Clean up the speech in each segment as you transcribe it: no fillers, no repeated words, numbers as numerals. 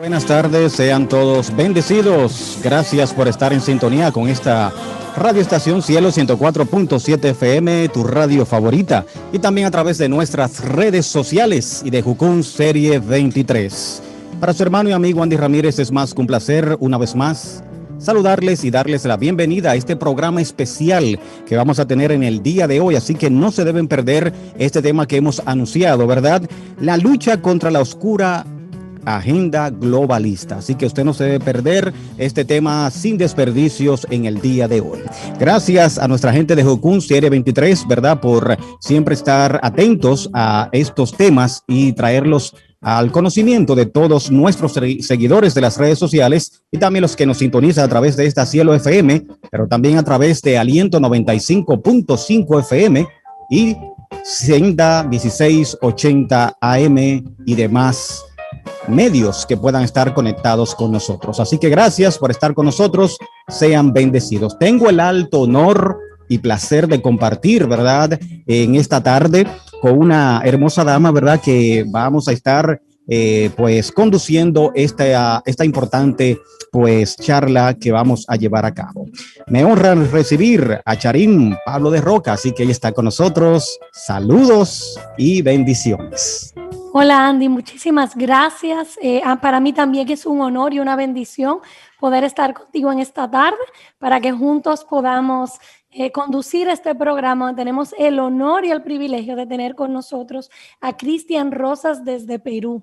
Buenas tardes, sean todos bendecidos. Gracias por estar en sintonía con esta radioestación Cielo 104.7 FM, tu radio favorita, y también a través de nuestras redes sociales y de Jucún Serie 23. Para su hermano y amigo Andy Ramírez es más que un placer una vez más saludarles y darles la bienvenida a este programa especial que vamos a tener en el día de hoy, así que no se deben perder este tema que hemos anunciado, ¿verdad? La lucha contra la oscura agenda globalista. Así que usted no se debe perder este tema sin desperdicios en el día de hoy. Gracias a nuestra gente de Jocún Serie 23, ¿verdad? Por siempre estar atentos a estos temas y traerlos al conocimiento de todos nuestros seguidores de las redes sociales y también los que nos sintonizan a través de esta Cielo FM, pero también a través de Aliento 95.5 FM y Senda 1680 AM y demás medios que puedan estar conectados con nosotros. Así que gracias por estar con nosotros, sean bendecidos. Tengo el alto honor y placer de compartir, ¿verdad?, en esta tarde con una hermosa dama, ¿verdad?, que vamos a estar pues conduciendo esta importante pues charla que vamos a llevar a cabo. Me honra recibir a Charín Pablo de Roca, así que ella está con nosotros. Saludos y bendiciones. Hola Andy, muchísimas gracias. Para mí también es un honor y una bendición poder estar contigo en esta tarde para que juntos podamos conducir este programa. Tenemos el honor y el privilegio de tener con nosotros a Cristian Rosas desde Perú.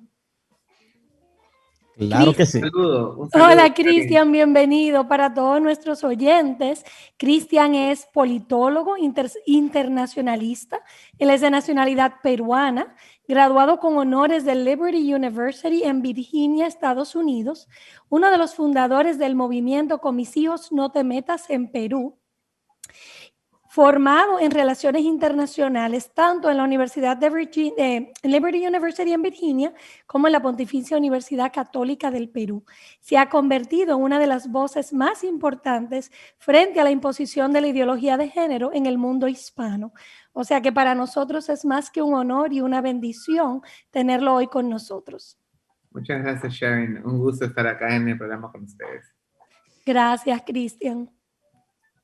Claro que sí. Un saludo. Hola Cristian, bienvenido para todos nuestros oyentes. Cristian es politólogo internacionalista, él es de nacionalidad peruana, graduado con honores de Liberty University en Virginia, Estados Unidos, uno de los fundadores del movimiento Con mis hijos no te metas en Perú, formado en relaciones internacionales tanto en la Universidad de Liberty University en Virginia como en la Pontificia Universidad Católica del Perú. Se ha convertido en una de las voces más importantes frente a la imposición de la ideología de género en el mundo hispano. O sea que para nosotros es más que un honor y una bendición tenerlo hoy con nosotros. Muchas gracias, Sharon. Un gusto estar acá en el programa con ustedes. Gracias, Cristian.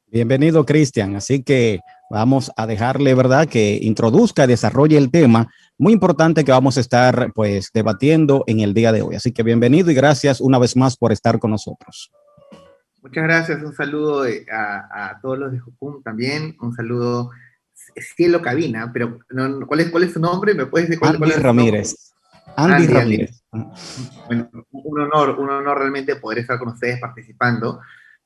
Bienvenido, Cristian. Así que vamos a dejarle, ¿verdad?, que introduzca y desarrolle el tema muy importante que vamos a estar, pues, debatiendo en el día de hoy. Así que bienvenido y gracias una vez más por estar con nosotros. Muchas gracias. Un saludo a todos los de Jucún también. Un saludo, Cielo Cabina, pero no, ¿cuál es su nombre? ¿Me puedes decir Andy Ramírez. Andy Ramírez. Bueno, un honor realmente poder estar con ustedes participando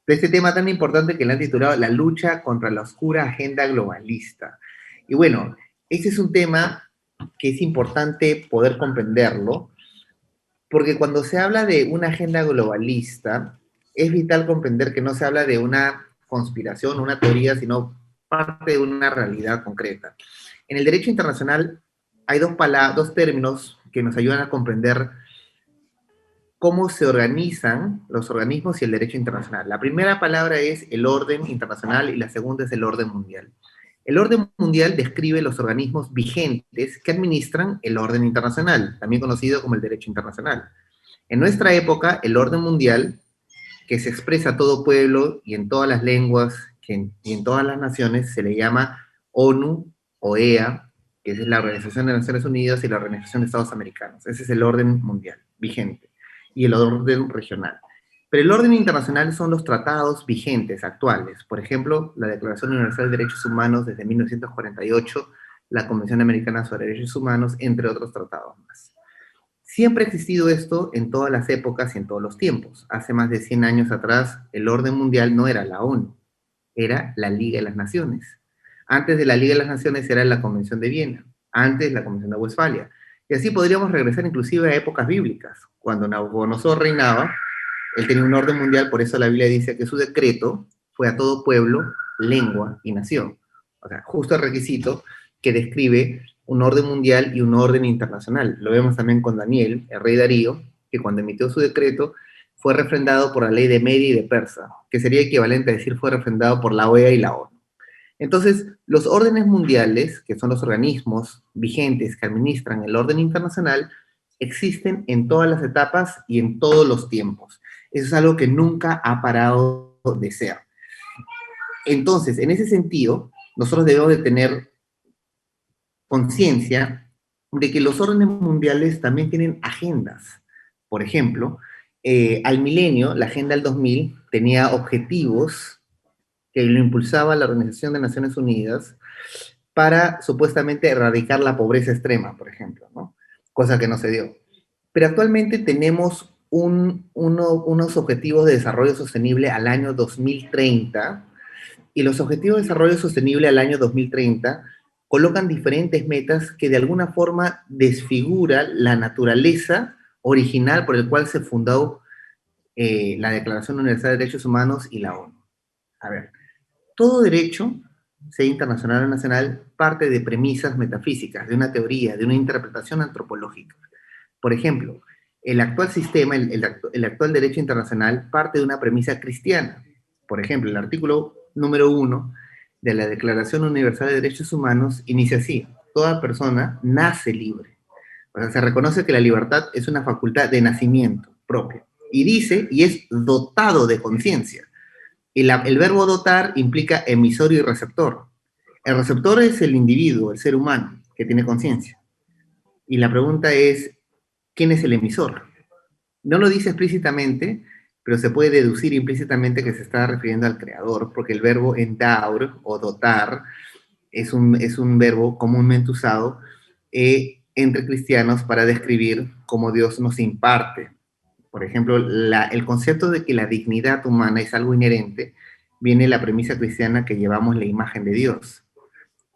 de este tema tan importante que le han titulado La lucha contra la oscura agenda globalista. Y bueno, este es un tema que es importante poder comprenderlo, porque cuando se habla de una agenda globalista, es vital comprender que no se habla de una conspiración, una teoría, sino parte de una realidad concreta. En el derecho internacional hay dos términos que nos ayudan a comprender cómo se organizan los organismos y el derecho internacional. La primera palabra es el orden internacional y la segunda es el orden mundial. El orden mundial describe los organismos vigentes que administran el orden internacional, también conocido como el derecho internacional. En nuestra época, el orden mundial, que se expresa a todo pueblo y en todas las lenguas y en todas las naciones, se le llama ONU, OEA, que es la Organización de Naciones Unidas y la Organización de Estados Americanos. Ese es el orden mundial vigente. Y el orden regional. Pero el orden internacional son los tratados vigentes, actuales. Por ejemplo, la Declaración Universal de Derechos Humanos desde 1948, la Convención Americana sobre Derechos Humanos, entre otros tratados más. Siempre ha existido esto en todas las épocas y en todos los tiempos. Hace más de 100 años atrás, el orden mundial no era la ONU, era la Liga de las Naciones. Antes de la Liga de las Naciones era la Convención de Viena, antes la Convención de Westfalia. Y así podríamos regresar inclusive a épocas bíblicas. Cuando Nabucodonosor reinaba, él tenía un orden mundial, por eso la Biblia dice que su decreto fue a todo pueblo, lengua y nación. O sea, justo el requisito que describe un orden mundial y un orden internacional. Lo vemos también con Daniel, el rey Darío, que cuando emitió su decreto fue refrendado por la ley de Media y de Persa, que sería equivalente a decir fue refrendado por la OEA y la ONU. Entonces, los órdenes mundiales, que son los organismos vigentes que administran el orden internacional, existen en todas las etapas y en todos los tiempos. Eso es algo que nunca ha parado de ser. Entonces, en ese sentido, nosotros debemos de tener conciencia de que los órdenes mundiales también tienen agendas. Por ejemplo, al milenio, la Agenda del 2000 tenía objetivos que lo impulsaba la Organización de Naciones Unidas para supuestamente erradicar la pobreza extrema, por ejemplo, ¿no? Cosa que no se dio. Pero actualmente tenemos unos objetivos de desarrollo sostenible al año 2030, y los objetivos de desarrollo sostenible al año 2030 colocan diferentes metas que de alguna forma desfiguran la naturaleza original por el cual se fundó la Declaración Universal de Derechos Humanos y la ONU. A ver, todo derecho, sea internacional o nacional, parte de premisas metafísicas, de una teoría, de una interpretación antropológica. Por ejemplo, el actual sistema, el actual derecho internacional parte de una premisa cristiana. Por ejemplo, el artículo número 1 de la Declaración Universal de Derechos Humanos inicia así: toda persona nace libre. O sea, se reconoce que la libertad es una facultad de nacimiento propia. Y dice, y es dotado de conciencia. El verbo dotar implica emisor y receptor. El receptor es el individuo, el ser humano, que tiene conciencia. Y la pregunta es, ¿quién es el emisor? No lo dice explícitamente, pero se puede deducir implícitamente que se está refiriendo al creador, porque el verbo endaur o dotar es un verbo comúnmente usado entre cristianos para describir cómo Dios nos imparte. Por ejemplo, el concepto de que la dignidad humana es algo inherente viene de la premisa cristiana que llevamos la imagen de Dios.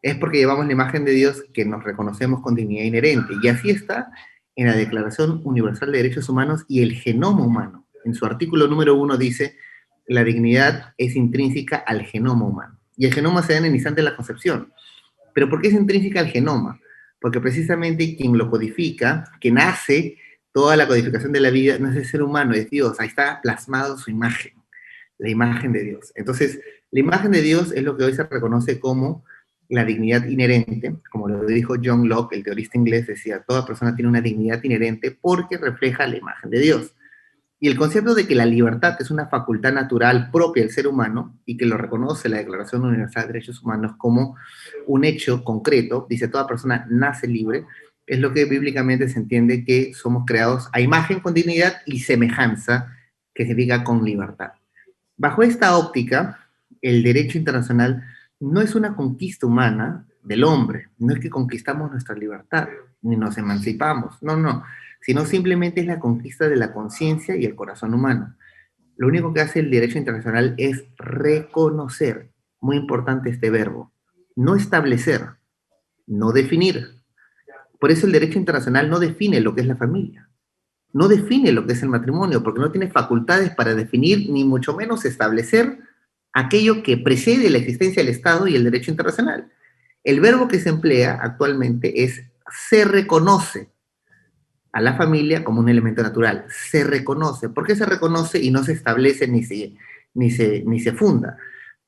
Es porque llevamos la imagen de Dios que nos reconocemos con dignidad inherente. Y así está en la Declaración Universal de Derechos Humanos y el genoma humano. En su artículo número 1 dice, la dignidad es intrínseca al genoma humano. Y el genoma se da en el instante de la concepción. ¿Pero por qué es intrínseca al genoma? Porque precisamente quien lo codifica, quien hace toda la codificación de la vida, no es el ser humano, es Dios. Ahí está plasmado su imagen, la imagen de Dios. Entonces, la imagen de Dios es lo que hoy se reconoce como la dignidad inherente. Como lo dijo John Locke, el teorista inglés, decía, toda persona tiene una dignidad inherente porque refleja la imagen de Dios. Y el concepto de que la libertad es una facultad natural propia del ser humano y que lo reconoce la Declaración Universal de Derechos Humanos como un hecho concreto, dice toda persona nace libre, es lo que bíblicamente se entiende que somos creados a imagen con dignidad y semejanza, que se diga con libertad. Bajo esta óptica, el derecho internacional no es una conquista humana del hombre, no es que conquistamos nuestra libertad, ni nos emancipamos, no, sino simplemente es la conquista de la conciencia y el corazón humano. Lo único que hace el derecho internacional es reconocer, muy importante este verbo, no establecer, no definir. Por eso el derecho internacional no define lo que es la familia, no define lo que es el matrimonio, porque no tiene facultades para definir, ni mucho menos establecer aquello que precede la existencia del Estado y el derecho internacional. El verbo que se emplea actualmente es se reconoce a la familia como un elemento natural. Se reconoce. ¿Por qué se reconoce y no se establece ni se funda?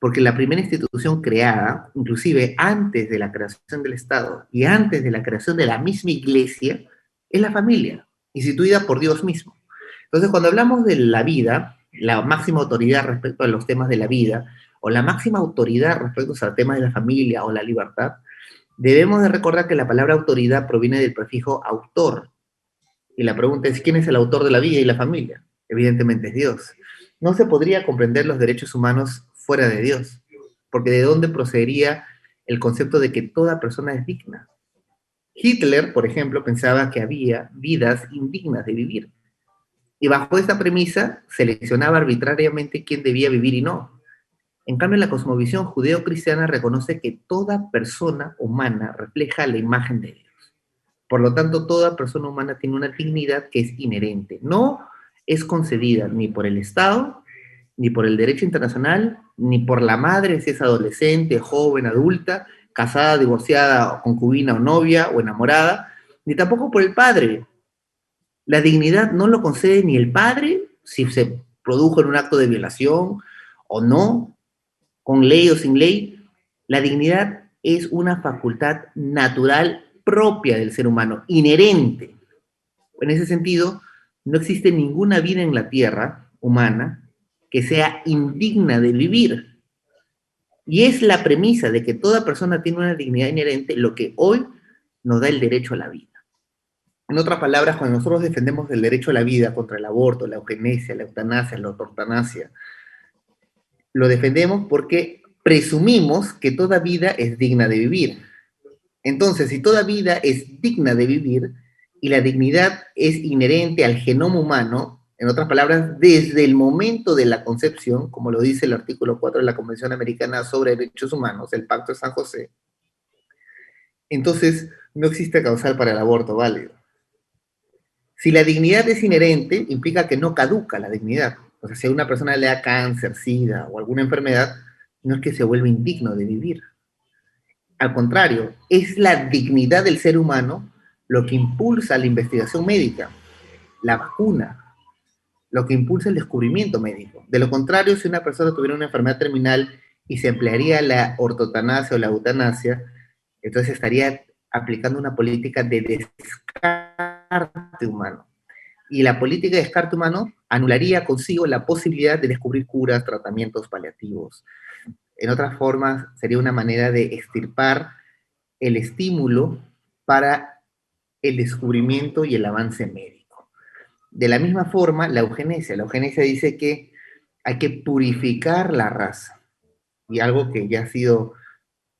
Porque la primera institución creada, inclusive antes de la creación del Estado y antes de la creación de la misma iglesia, es la familia, instituida por Dios mismo. Entonces, cuando hablamos de la vida, la máxima autoridad respecto a los temas de la vida, o la máxima autoridad respecto a los temas de la familia o la libertad, debemos de recordar que la palabra autoridad proviene del prefijo autor. Y la pregunta es, ¿quién es el autor de la vida y la familia? Evidentemente es Dios. No se podría comprender los derechos humanos fuera de Dios, porque ¿de dónde procedería el concepto de que toda persona es digna? Hitler, por ejemplo, pensaba que había vidas indignas de vivir. Y bajo esta premisa seleccionaba arbitrariamente quién debía vivir y no. En cambio, la cosmovisión judeo-cristiana reconoce que toda persona humana refleja la imagen de Dios. Por lo tanto, toda persona humana tiene una dignidad que es inherente. No es concedida ni por el Estado, ni por el derecho internacional, ni por la madre, si es adolescente, joven, adulta, casada, divorciada, concubina o novia o enamorada, ni tampoco por el padre. La dignidad no lo concede ni el padre, si se produjo en un acto de violación o no, con ley o sin ley. La dignidad es una facultad natural propia del ser humano, inherente. En ese sentido, no existe ninguna vida en la tierra humana que sea indigna de vivir. Y es la premisa de que toda persona tiene una dignidad inherente lo que hoy nos da el derecho a la vida. En otras palabras, cuando nosotros defendemos el derecho a la vida contra el aborto, la eugenesia, la eutanasia, la ortanasia, lo defendemos porque presumimos que toda vida es digna de vivir. Entonces, si toda vida es digna de vivir y la dignidad es inherente al genoma humano, en otras palabras, desde el momento de la concepción, como lo dice el artículo 4 de la Convención Americana sobre Derechos Humanos, el Pacto de San José, entonces no existe causal para el aborto válido. Si la dignidad es inherente, implica que no caduca la dignidad. O sea, si a una persona le da cáncer, sida o alguna enfermedad, no es que se vuelva indigno de vivir. Al contrario, es la dignidad del ser humano lo que impulsa la investigación médica, la vacuna, lo que impulsa el descubrimiento médico. De lo contrario, si una persona tuviera una enfermedad terminal y se emplearía la ortotanasia o la eutanasia, entonces estaría aplicando una política de descarte humano. Y la política de descarte humano anularía consigo la posibilidad de descubrir curas, tratamientos paliativos. En otras formas, sería una manera de extirpar el estímulo para el descubrimiento y el avance médico. De la misma forma, la eugenesia dice que hay que purificar la raza, y algo que ya ha sido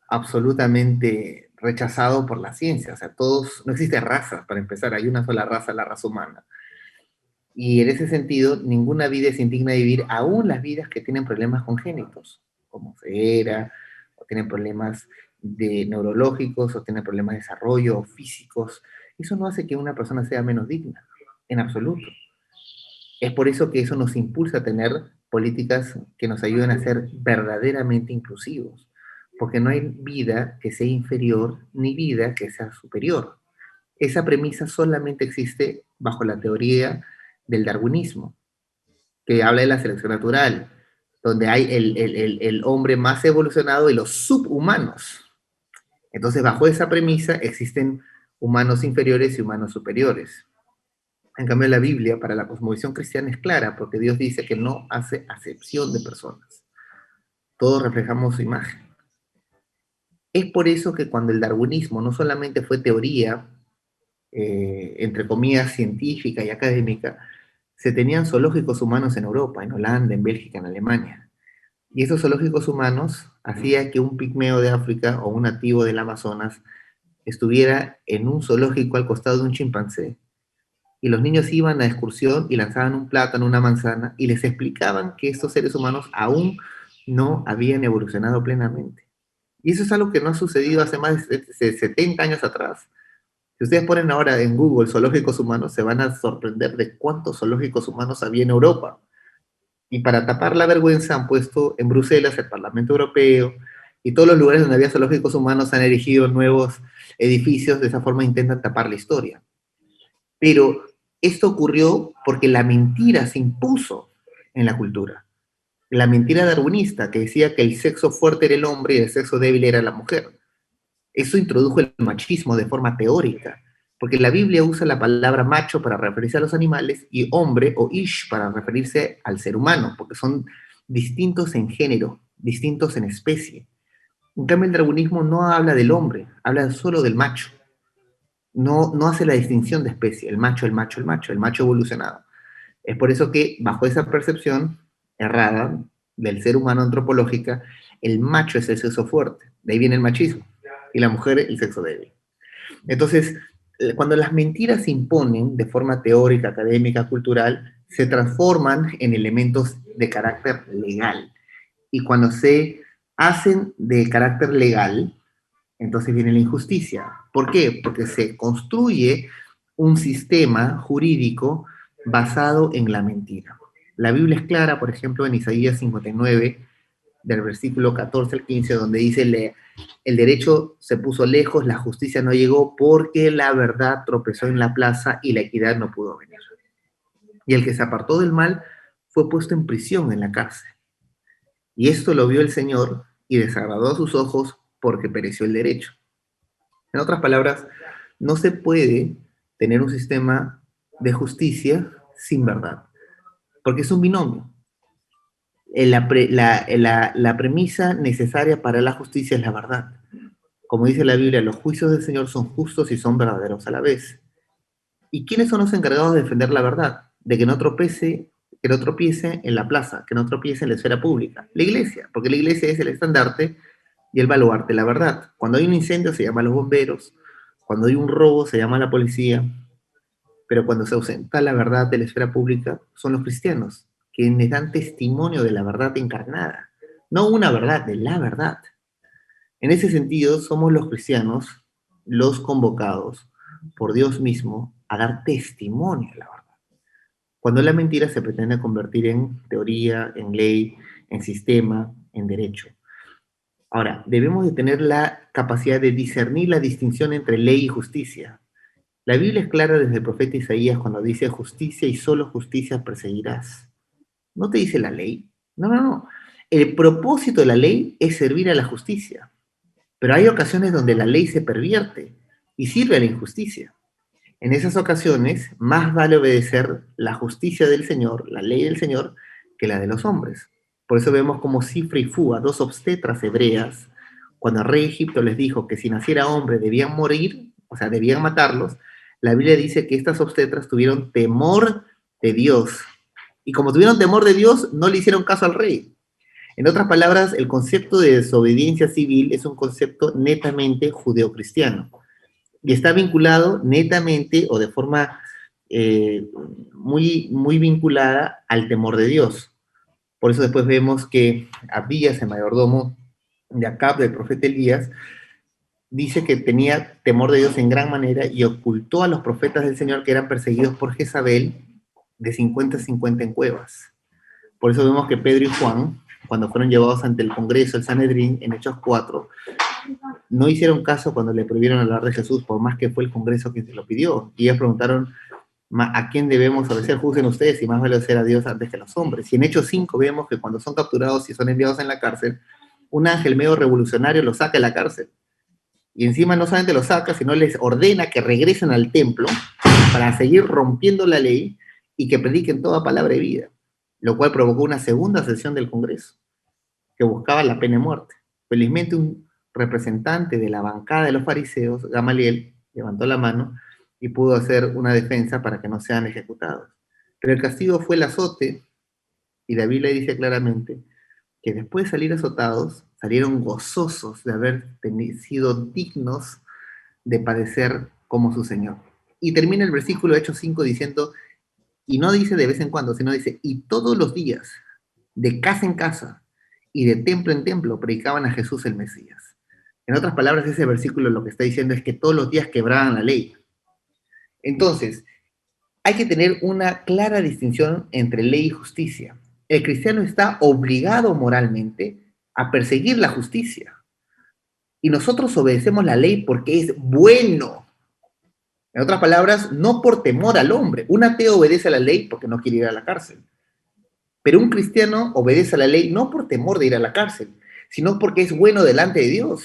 absolutamente rechazado por la ciencia. O sea, no existe raza, para empezar, hay una sola raza, la raza humana. Y en ese sentido, ninguna vida es indigna de vivir, aún las vidas que tienen problemas congénitos, como ceguera, o tienen problemas neurológicos, o tienen problemas de desarrollo, o físicos. Eso no hace que una persona sea menos digna, en absoluto. Es por eso que eso nos impulsa a tener políticas que nos ayuden a ser verdaderamente inclusivos, porque no hay vida que sea inferior ni vida que sea superior. Esa premisa solamente existe bajo la teoría del darwinismo, que habla de la selección natural, donde hay el hombre más evolucionado y los subhumanos. Entonces, bajo esa premisa existen humanos inferiores y humanos superiores. En cambio, la Biblia, para la cosmovisión cristiana, es clara, porque Dios dice que no hace acepción de personas. Todos reflejamos su imagen. Es por eso que cuando el darwinismo no solamente fue teoría, entre comillas, científica y académica, se tenían zoológicos humanos en Europa, en Holanda, en Bélgica, en Alemania. Y esos zoológicos humanos hacían que un pigmeo de África o un nativo del Amazonas estuviera en un zoológico al costado de un chimpancé. Y los niños iban a excursión y lanzaban un plátano, una manzana, y les explicaban que estos seres humanos aún no habían evolucionado plenamente. Y eso es algo que no ha sucedido hace más de 70 años atrás. Si ustedes ponen ahora en Google zoológicos humanos, se van a sorprender de cuántos zoológicos humanos había en Europa. Y para tapar la vergüenza han puesto en Bruselas el Parlamento Europeo, y todos los lugares donde había zoológicos humanos han erigido nuevos edificios, de esa forma intentan tapar la historia. Pero esto ocurrió porque la mentira se impuso en la cultura. La mentira darwinista que decía que el sexo fuerte era el hombre y el sexo débil era la mujer. Eso introdujo el machismo de forma teórica, porque la Biblia usa la palabra macho para referirse a los animales y hombre o ish para referirse al ser humano, porque son distintos en género, distintos en especie. En cambio, el darwinismo no habla del hombre, habla solo del macho. No hace la distinción de especie, el macho evolucionado. Es por eso que, bajo esa percepción errada del ser humano antropológica, el macho es el sexo fuerte, de ahí viene el machismo, y la mujer el sexo débil. Entonces, cuando las mentiras se imponen de forma teórica, académica, cultural, se transforman en elementos de carácter legal. Y cuando se hacen de carácter legal, entonces viene la injusticia. ¿Por qué? Porque se construye un sistema jurídico basado en la mentira. La Biblia es clara, por ejemplo, en Isaías 59, del versículo 14 al 15, donde dice, el derecho se puso lejos, la justicia no llegó, porque la verdad tropezó en la plaza y la equidad no pudo venir. Y el que se apartó del mal fue puesto en prisión en la cárcel. Y esto lo vio el Señor y desagradó a sus ojos porque pereció el derecho. En otras palabras, no se puede tener un sistema de justicia sin verdad, porque es un binomio. La premisa necesaria para la justicia es la verdad. Como dice la Biblia, los juicios del Señor son justos y son verdaderos a la vez. ¿Y quiénes son los encargados de defender la verdad? De que no tropiece en la plaza, que no tropiece en la esfera pública. La iglesia, porque la iglesia es el estandarte y el baluarte de la verdad. Cuando hay un incendio se llama a los bomberos, cuando hay un robo se llama a la policía, pero cuando se ausenta la verdad de la esfera pública son los cristianos, quienes dan testimonio de la verdad encarnada. No una verdad, de la verdad. En ese sentido, somos los cristianos los convocados por Dios mismo a dar testimonio de la verdad. Cuando la mentira se pretende convertir en teoría, en ley, en sistema, en derecho. Ahora, debemos de tener la capacidad de discernir la distinción entre ley y justicia. La Biblia es clara desde el profeta Isaías cuando dice justicia y solo justicia perseguirás. ¿No te dice la ley? No, no, no. El propósito de la ley es servir a la justicia. Pero hay ocasiones donde la ley se pervierte y sirve a la injusticia. En esas ocasiones, más vale obedecer la justicia del Señor, la ley del Señor, que la de los hombres. Por eso vemos como Cifra y Fua, dos obstetras hebreas, cuando el rey de Egipto les dijo que si naciera hombre debían morir, o sea, debían matarlos, la Biblia dice que estas obstetras tuvieron temor de Dios. Y como tuvieron temor de Dios, no le hicieron caso al rey. En otras palabras, el concepto de desobediencia civil es un concepto netamente judeocristiano y está vinculado netamente o de forma muy vinculada al temor de Dios. Por eso después vemos que Abías, el mayordomo de Acab, del profeta Elías, dice que tenía temor de Dios en gran manera y ocultó a los profetas del Señor que eran perseguidos por Jezabel de 50-50 en cuevas. Por eso vemos que Pedro y Juan, cuando fueron llevados ante el Congreso, el Sanedrín, en Hechos 4, no hicieron caso cuando le prohibieron hablar de Jesús, por más que fue el Congreso quien se lo pidió. Y ellos preguntaron, ¿a quién debemos obedecer? Juzguen ustedes, y más vale obedecer a Dios antes que a los hombres. Y en Hechos 5 vemos que cuando son capturados y son enviados en la cárcel, un ángel medio revolucionario los saca de la cárcel. Y encima no solamente los saca, sino les ordena que regresen al templo para seguir rompiendo la ley y que prediquen toda palabra de vida, lo cual provocó una segunda sesión del Congreso, que buscaba la pena de muerte. Felizmente un representante de la bancada de los fariseos, Gamaliel, levantó la mano y pudo hacer una defensa para que no sean ejecutados. Pero el castigo fue el azote, y la Biblia dice claramente que después de salir azotados, salieron gozosos de haber sido dignos de padecer como su Señor. Y termina el versículo Hechos 5 diciendo, y no dice de vez en cuando, sino dice, y todos los días, de casa en casa y de templo en templo, predicaban a Jesús el Mesías. En otras palabras, ese versículo lo que está diciendo es que todos los días quebraban la ley. Entonces, hay que tener una clara distinción entre ley y justicia. El cristiano está obligado moralmente a perseguir la justicia. Y nosotros obedecemos la ley porque es bueno. En otras palabras, no por temor al hombre. Un ateo obedece a la ley porque no quiere ir a la cárcel. Pero un cristiano obedece a la ley no por temor de ir a la cárcel, sino porque es bueno delante de Dios.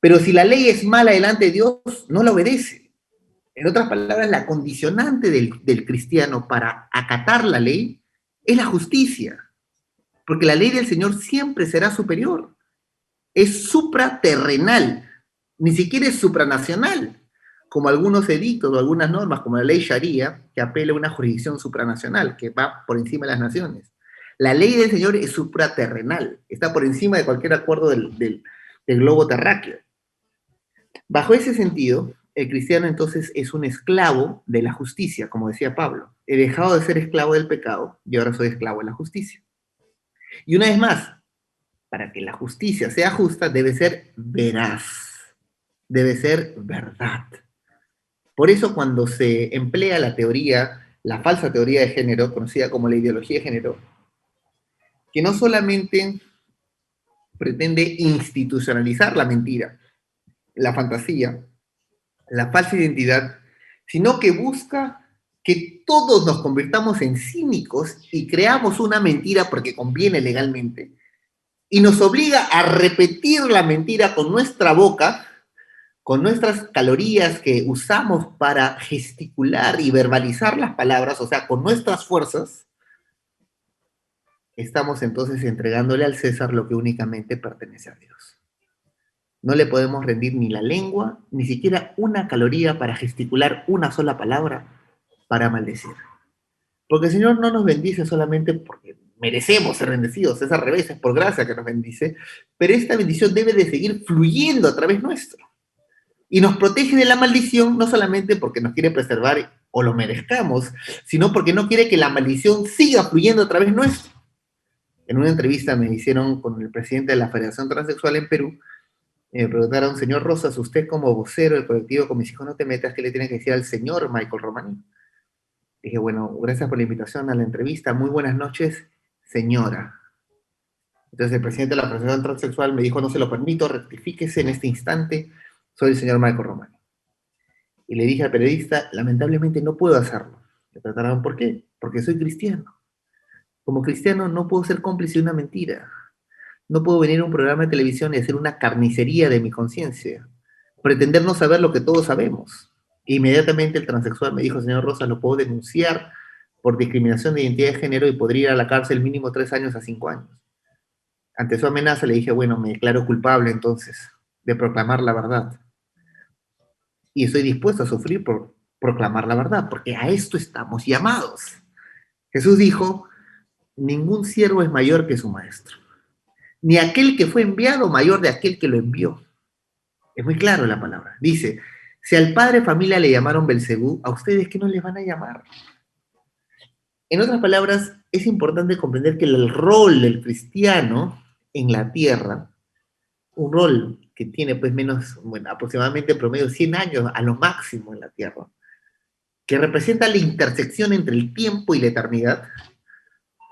Pero si la ley es mala delante de Dios, no la obedece. En otras palabras, la condicionante del cristiano para acatar la ley es la justicia. Porque la ley del Señor siempre será superior. Es supraterrenal, ni siquiera es supranacional, como algunos edictos o algunas normas, como la ley Sharia, que apela a una jurisdicción supranacional, que va por encima de las naciones. La ley del Señor es supraterrenal, está por encima de cualquier acuerdo del globo terráqueo. Bajo ese sentido, el cristiano entonces es un esclavo de la justicia, como decía Pablo. He dejado de ser esclavo del pecado y ahora soy esclavo de la justicia. Y una vez más, para que la justicia sea justa, debe ser veraz, debe ser verdad. Por eso cuando se emplea la teoría, la falsa teoría de género, conocida como la ideología de género, que no solamente pretende institucionalizar la mentira, la fantasía, la falsa identidad, sino que busca que todos nos convirtamos en cínicos y creamos una mentira porque conviene legalmente, y nos obliga a repetir la mentira con nuestra boca con nuestras calorías que usamos para gesticular y verbalizar las palabras, o sea, con nuestras fuerzas, estamos entonces entregándole al César lo que únicamente pertenece a Dios. No le podemos rendir ni la lengua, ni siquiera una caloría para gesticular una sola palabra para maldecir. Porque el Señor no nos bendice solamente porque merecemos ser bendecidos, es al revés, es por gracia que nos bendice, pero esta bendición debe de seguir fluyendo a través nuestro. Y nos protege de la maldición no solamente porque nos quiere preservar o lo merezcamos, sino porque no quiere que la maldición siga fluyendo a través nuestro. En una entrevista me hicieron con el presidente de la Federación Transexual en Perú, me preguntaron, señor Rosas, usted como vocero del colectivo Con Mis Hijos No Te Metas, ¿qué le tiene que decir al señor Michael Romani? Dije, bueno, gracias por la invitación a la entrevista, muy buenas noches, señora. Entonces el presidente de la Federación Transexual me dijo, no se lo permito, rectifíquese en este instante, soy el señor Michael Romani. Y le dije al periodista, lamentablemente no puedo hacerlo. Le preguntaron, ¿por qué? Porque soy cristiano. Como cristiano no puedo ser cómplice de una mentira. No puedo venir a un programa de televisión y hacer una carnicería de mi conciencia. Pretender no saber lo que todos sabemos. Inmediatamente el transexual me dijo, señor Rosa, lo puedo denunciar por discriminación de identidad de género y podría ir a la cárcel mínimo 3 años a 5 años. Ante su amenaza le dije, bueno, me declaro culpable entonces de proclamar la verdad. Y estoy dispuesto a sufrir por proclamar la verdad, porque a esto estamos llamados. Jesús dijo, ningún siervo es mayor que su maestro, ni aquel que fue enviado mayor de aquel que lo envió. Es muy claro la palabra. Dice, si al padre de familia le llamaron Belcebú, ¿a ustedes qué no les van a llamar? En otras palabras, es importante comprender que el rol del cristiano en la tierra, un rol que tiene pues menos, bueno, aproximadamente en promedio 100 años a lo máximo en la tierra, que representa la intersección entre el tiempo y la eternidad,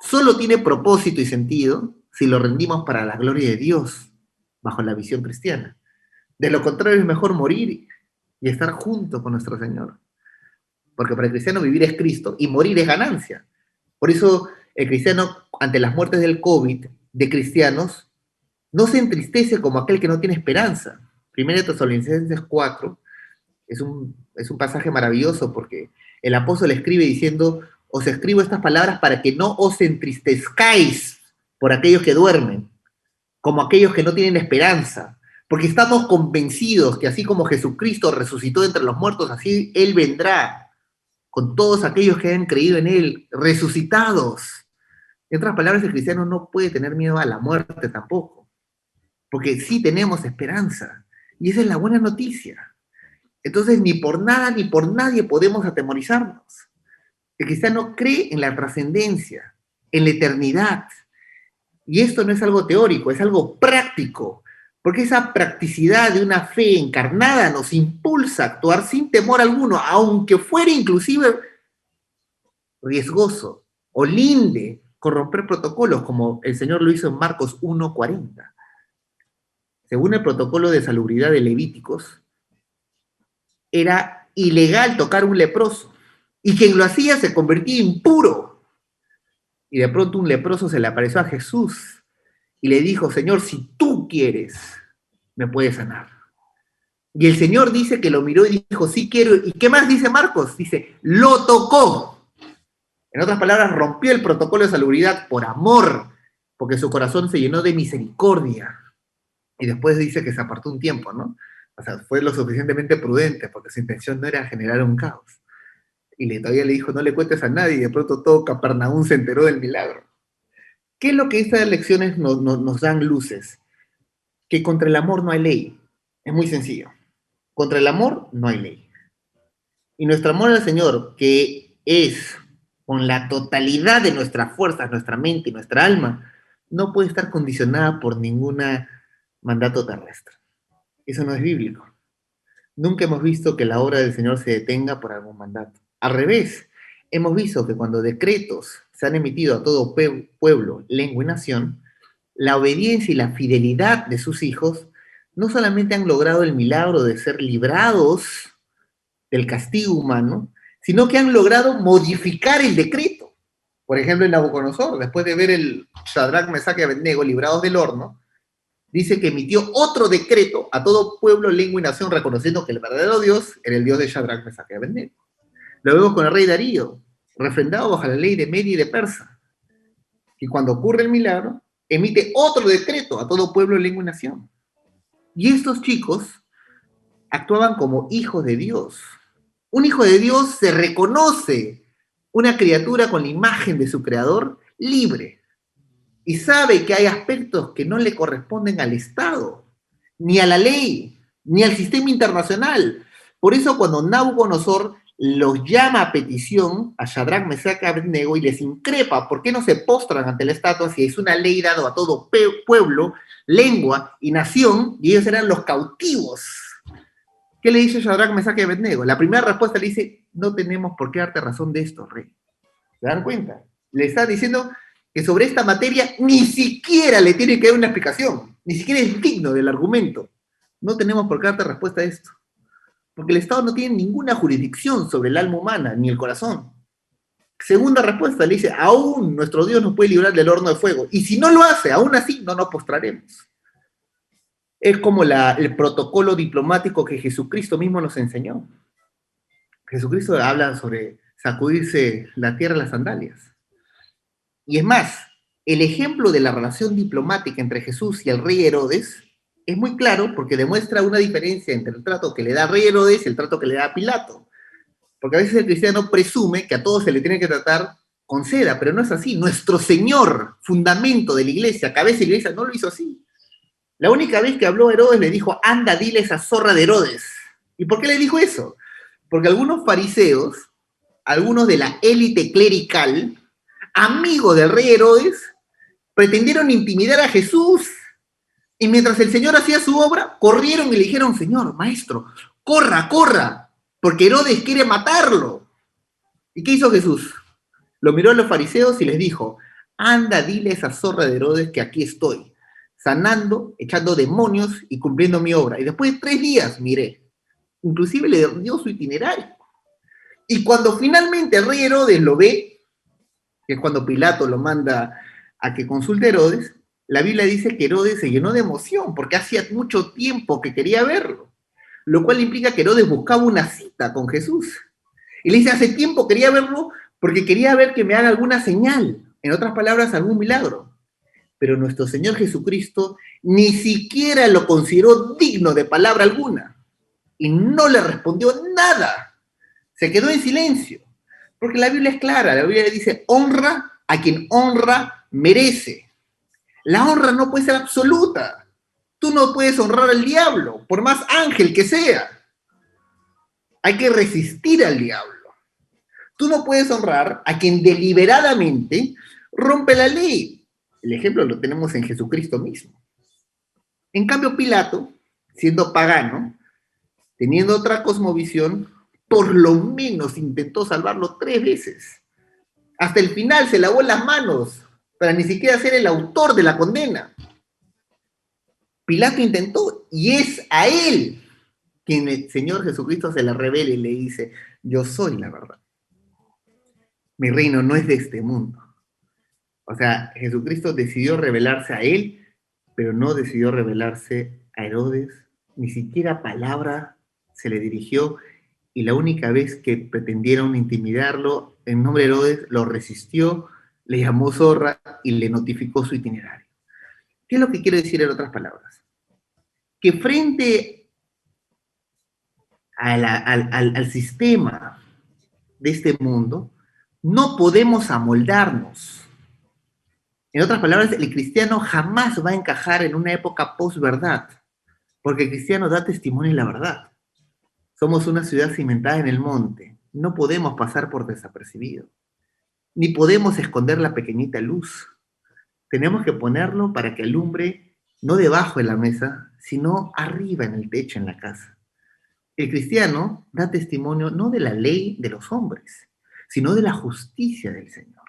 solo tiene propósito y sentido si lo rendimos para la gloria de Dios, bajo la visión cristiana. De lo contrario, es mejor morir y estar junto con nuestro Señor. Porque para el cristiano vivir es Cristo y morir es ganancia. Por eso el cristiano, ante las muertes del COVID de cristianos, no se entristece como aquel que no tiene esperanza. 1 Tesalonicenses 4 es un pasaje maravilloso porque el apóstol escribe diciendo, os escribo estas palabras para que no os entristezcáis por aquellos que duermen, como aquellos que no tienen esperanza, porque estamos convencidos que así como Jesucristo resucitó entre los muertos, así Él vendrá con todos aquellos que han creído en Él, resucitados. En otras palabras, el cristiano no puede tener miedo a la muerte tampoco, porque sí tenemos esperanza, y esa es la buena noticia. Entonces, ni por nada ni por nadie podemos atemorizarnos. El cristiano cree en la trascendencia, en la eternidad, y esto no es algo teórico, es algo práctico, porque esa practicidad de una fe encarnada nos impulsa a actuar sin temor alguno, aunque fuera inclusive riesgoso o linde corromper protocolos, como el Señor lo hizo en Marcos 1:40. Según el protocolo de salubridad de Levíticos, era ilegal tocar un leproso, y quien lo hacía se convertía impuro. Y de pronto un leproso se le apareció a Jesús y le dijo, Señor, si tú quieres, me puedes sanar. Y el Señor dice que lo miró y dijo, sí quiero. ¿Y qué más dice Marcos? Dice, lo tocó. En otras palabras, rompió el protocolo de salubridad por amor, porque su corazón se llenó de misericordia. Y después dice que se apartó un tiempo, ¿no? O sea, fue lo suficientemente prudente, porque su intención no era generar un caos. Y todavía le dijo, no le cuentes a nadie, y de pronto todo Capernaum se enteró del milagro. ¿Qué es lo que estas lecciones nos dan luces? Que contra el amor no hay ley. Es muy sencillo. Contra el amor no hay ley. Y nuestro amor al Señor, que es con la totalidad de nuestras fuerzas, nuestra mente y nuestra alma, no puede estar condicionada por ningún mandato terrestre. Eso no es bíblico. Nunca hemos visto que la obra del Señor se detenga por algún mandato. Al revés, hemos visto que cuando decretos se han emitido a todo pueblo, lengua y nación, la obediencia y la fidelidad de sus hijos no solamente han logrado el milagro de ser librados del castigo humano, sino que han logrado modificar el decreto. Por ejemplo, en Nabucodonosor, después de ver el Shadrach, Mesach y Abednego librados del horno, dice que emitió otro decreto a todo pueblo, lengua y nación, reconociendo que el verdadero Dios era el Dios de Shadrach, Mesach y Abednego. Lo vemos con el rey Darío, refrendado bajo la ley de Media y de Persa. Y cuando ocurre el milagro, emite otro decreto a todo pueblo, lengua y nación. Y estos chicos actuaban como hijos de Dios. Un hijo de Dios se reconoce una criatura con la imagen de su creador libre y sabe que hay aspectos que no le corresponden al Estado, ni a la ley, ni al sistema internacional. Por eso cuando Nabucodonosor los llama a petición a Shadrach, Mesach y Abednego y les increpa por qué no se postran ante la estatua si es una ley dada a todo pueblo, lengua y nación, y ellos eran los cautivos. ¿Qué le dice Shadrach, Mesach y Abednego? La primera respuesta le dice, no tenemos por qué darte razón de esto, rey. ¿Se dan cuenta? Le está diciendo que sobre esta materia ni siquiera le tiene que dar una explicación, ni siquiera es digno del argumento. No tenemos por qué darte respuesta a esto. Porque el Estado no tiene ninguna jurisdicción sobre el alma humana, ni el corazón. Segunda respuesta, le dice, aún nuestro Dios nos puede librar del horno de fuego. Y si no lo hace, aún así no nos postraremos. Es como el protocolo diplomático que Jesucristo mismo nos enseñó. Jesucristo habla sobre sacudirse la tierra y las sandalias. Y es más, el ejemplo de la relación diplomática entre Jesús y el rey Herodes es muy claro porque demuestra una diferencia entre el trato que le da rey Herodes y el trato que le da a Pilato. Porque a veces el cristiano presume que a todos se le tiene que tratar con seda, pero no es así. Nuestro Señor, fundamento de la iglesia, cabeza de la iglesia, no lo hizo así. La única vez que habló Herodes le dijo, anda, dile a esa zorra de Herodes. ¿Y por qué le dijo eso? Porque algunos fariseos, algunos de la élite clerical, amigos del rey Herodes, pretendieron intimidar a Jesús. Y mientras el Señor hacía su obra, corrieron y le dijeron, Señor, maestro, corra, corra, porque Herodes quiere matarlo. ¿Y qué hizo Jesús? Lo miró a los fariseos y les dijo, anda, dile a esa zorra de Herodes que aquí estoy, sanando, echando demonios y cumpliendo mi obra. Y después de 3 días, miré, inclusive le dio su itinerario. Y cuando finalmente el rey Herodes lo ve, que es cuando Pilato lo manda a que consulte a Herodes, la Biblia dice que Herodes se llenó de emoción porque hacía mucho tiempo que quería verlo, lo cual implica que Herodes buscaba una cita con Jesús. Y le dice, hace tiempo quería verlo porque quería ver que me haga alguna señal, en otras palabras, algún milagro. Pero nuestro Señor Jesucristo ni siquiera lo consideró digno de palabra alguna y no le respondió nada. Se quedó en silencio, porque la Biblia es clara, la Biblia dice, honra a quien honra merece. La honra no puede ser absoluta. Tú no puedes honrar al diablo, por más ángel que sea. Hay que resistir al diablo. Tú no puedes honrar a quien deliberadamente rompe la ley. El ejemplo lo tenemos en Jesucristo mismo. En cambio, Pilato, siendo pagano, teniendo otra cosmovisión, por lo menos intentó salvarlo 3 veces. Hasta el final se lavó las manos para ni siquiera ser el autor de la condena. Pilato intentó y es a él quien el Señor Jesucristo se le revela y le dice, yo soy la verdad. Mi reino no es de este mundo. O sea, Jesucristo decidió revelarse a él, pero no decidió revelarse a Herodes. Ni siquiera palabra se le dirigió y la única vez que pretendieron intimidarlo en nombre de Herodes, lo resistió, le llamó zorra y le notificó su itinerario. ¿Qué es lo que quiero decir en otras palabras? Que frente al sistema de este mundo, no podemos amoldarnos. En otras palabras, el cristiano jamás va a encajar en una época post-verdad, porque el cristiano da testimonio de la verdad. Somos una ciudad cimentada en el monte, no podemos pasar por desapercibido, ni podemos esconder la pequeñita luz. Tenemos que ponerlo para que alumbre no debajo de la mesa, sino arriba en el techo, en la casa. El cristiano da testimonio no de la ley de los hombres, sino de la justicia del Señor.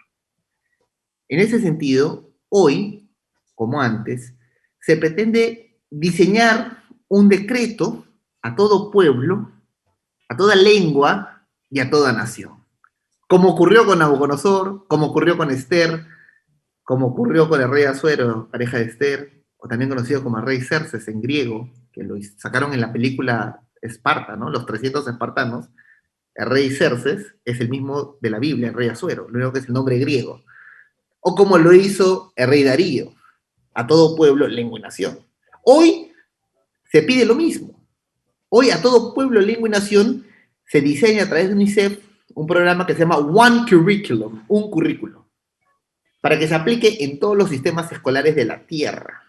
En ese sentido, hoy, como antes, se pretende diseñar un decreto a todo pueblo, a toda lengua y a toda nación. Como ocurrió con Nabucodonosor, como ocurrió con Esther, como ocurrió con el rey Asuero, pareja de Esther, o también conocido como el rey Xerxes en griego, que lo sacaron en la película Esparta, ¿no? Los 300 espartanos. El rey Xerxes es el mismo de la Biblia, el rey Asuero, lo único que es el nombre griego. O como lo hizo el rey Darío, a todo pueblo, lengua y nación. Hoy se pide lo mismo. Hoy a todo pueblo, lengua y nación se diseña a través de UNICEF un programa que se llama One Curriculum, un currículo, para que se aplique en todos los sistemas escolares de la Tierra.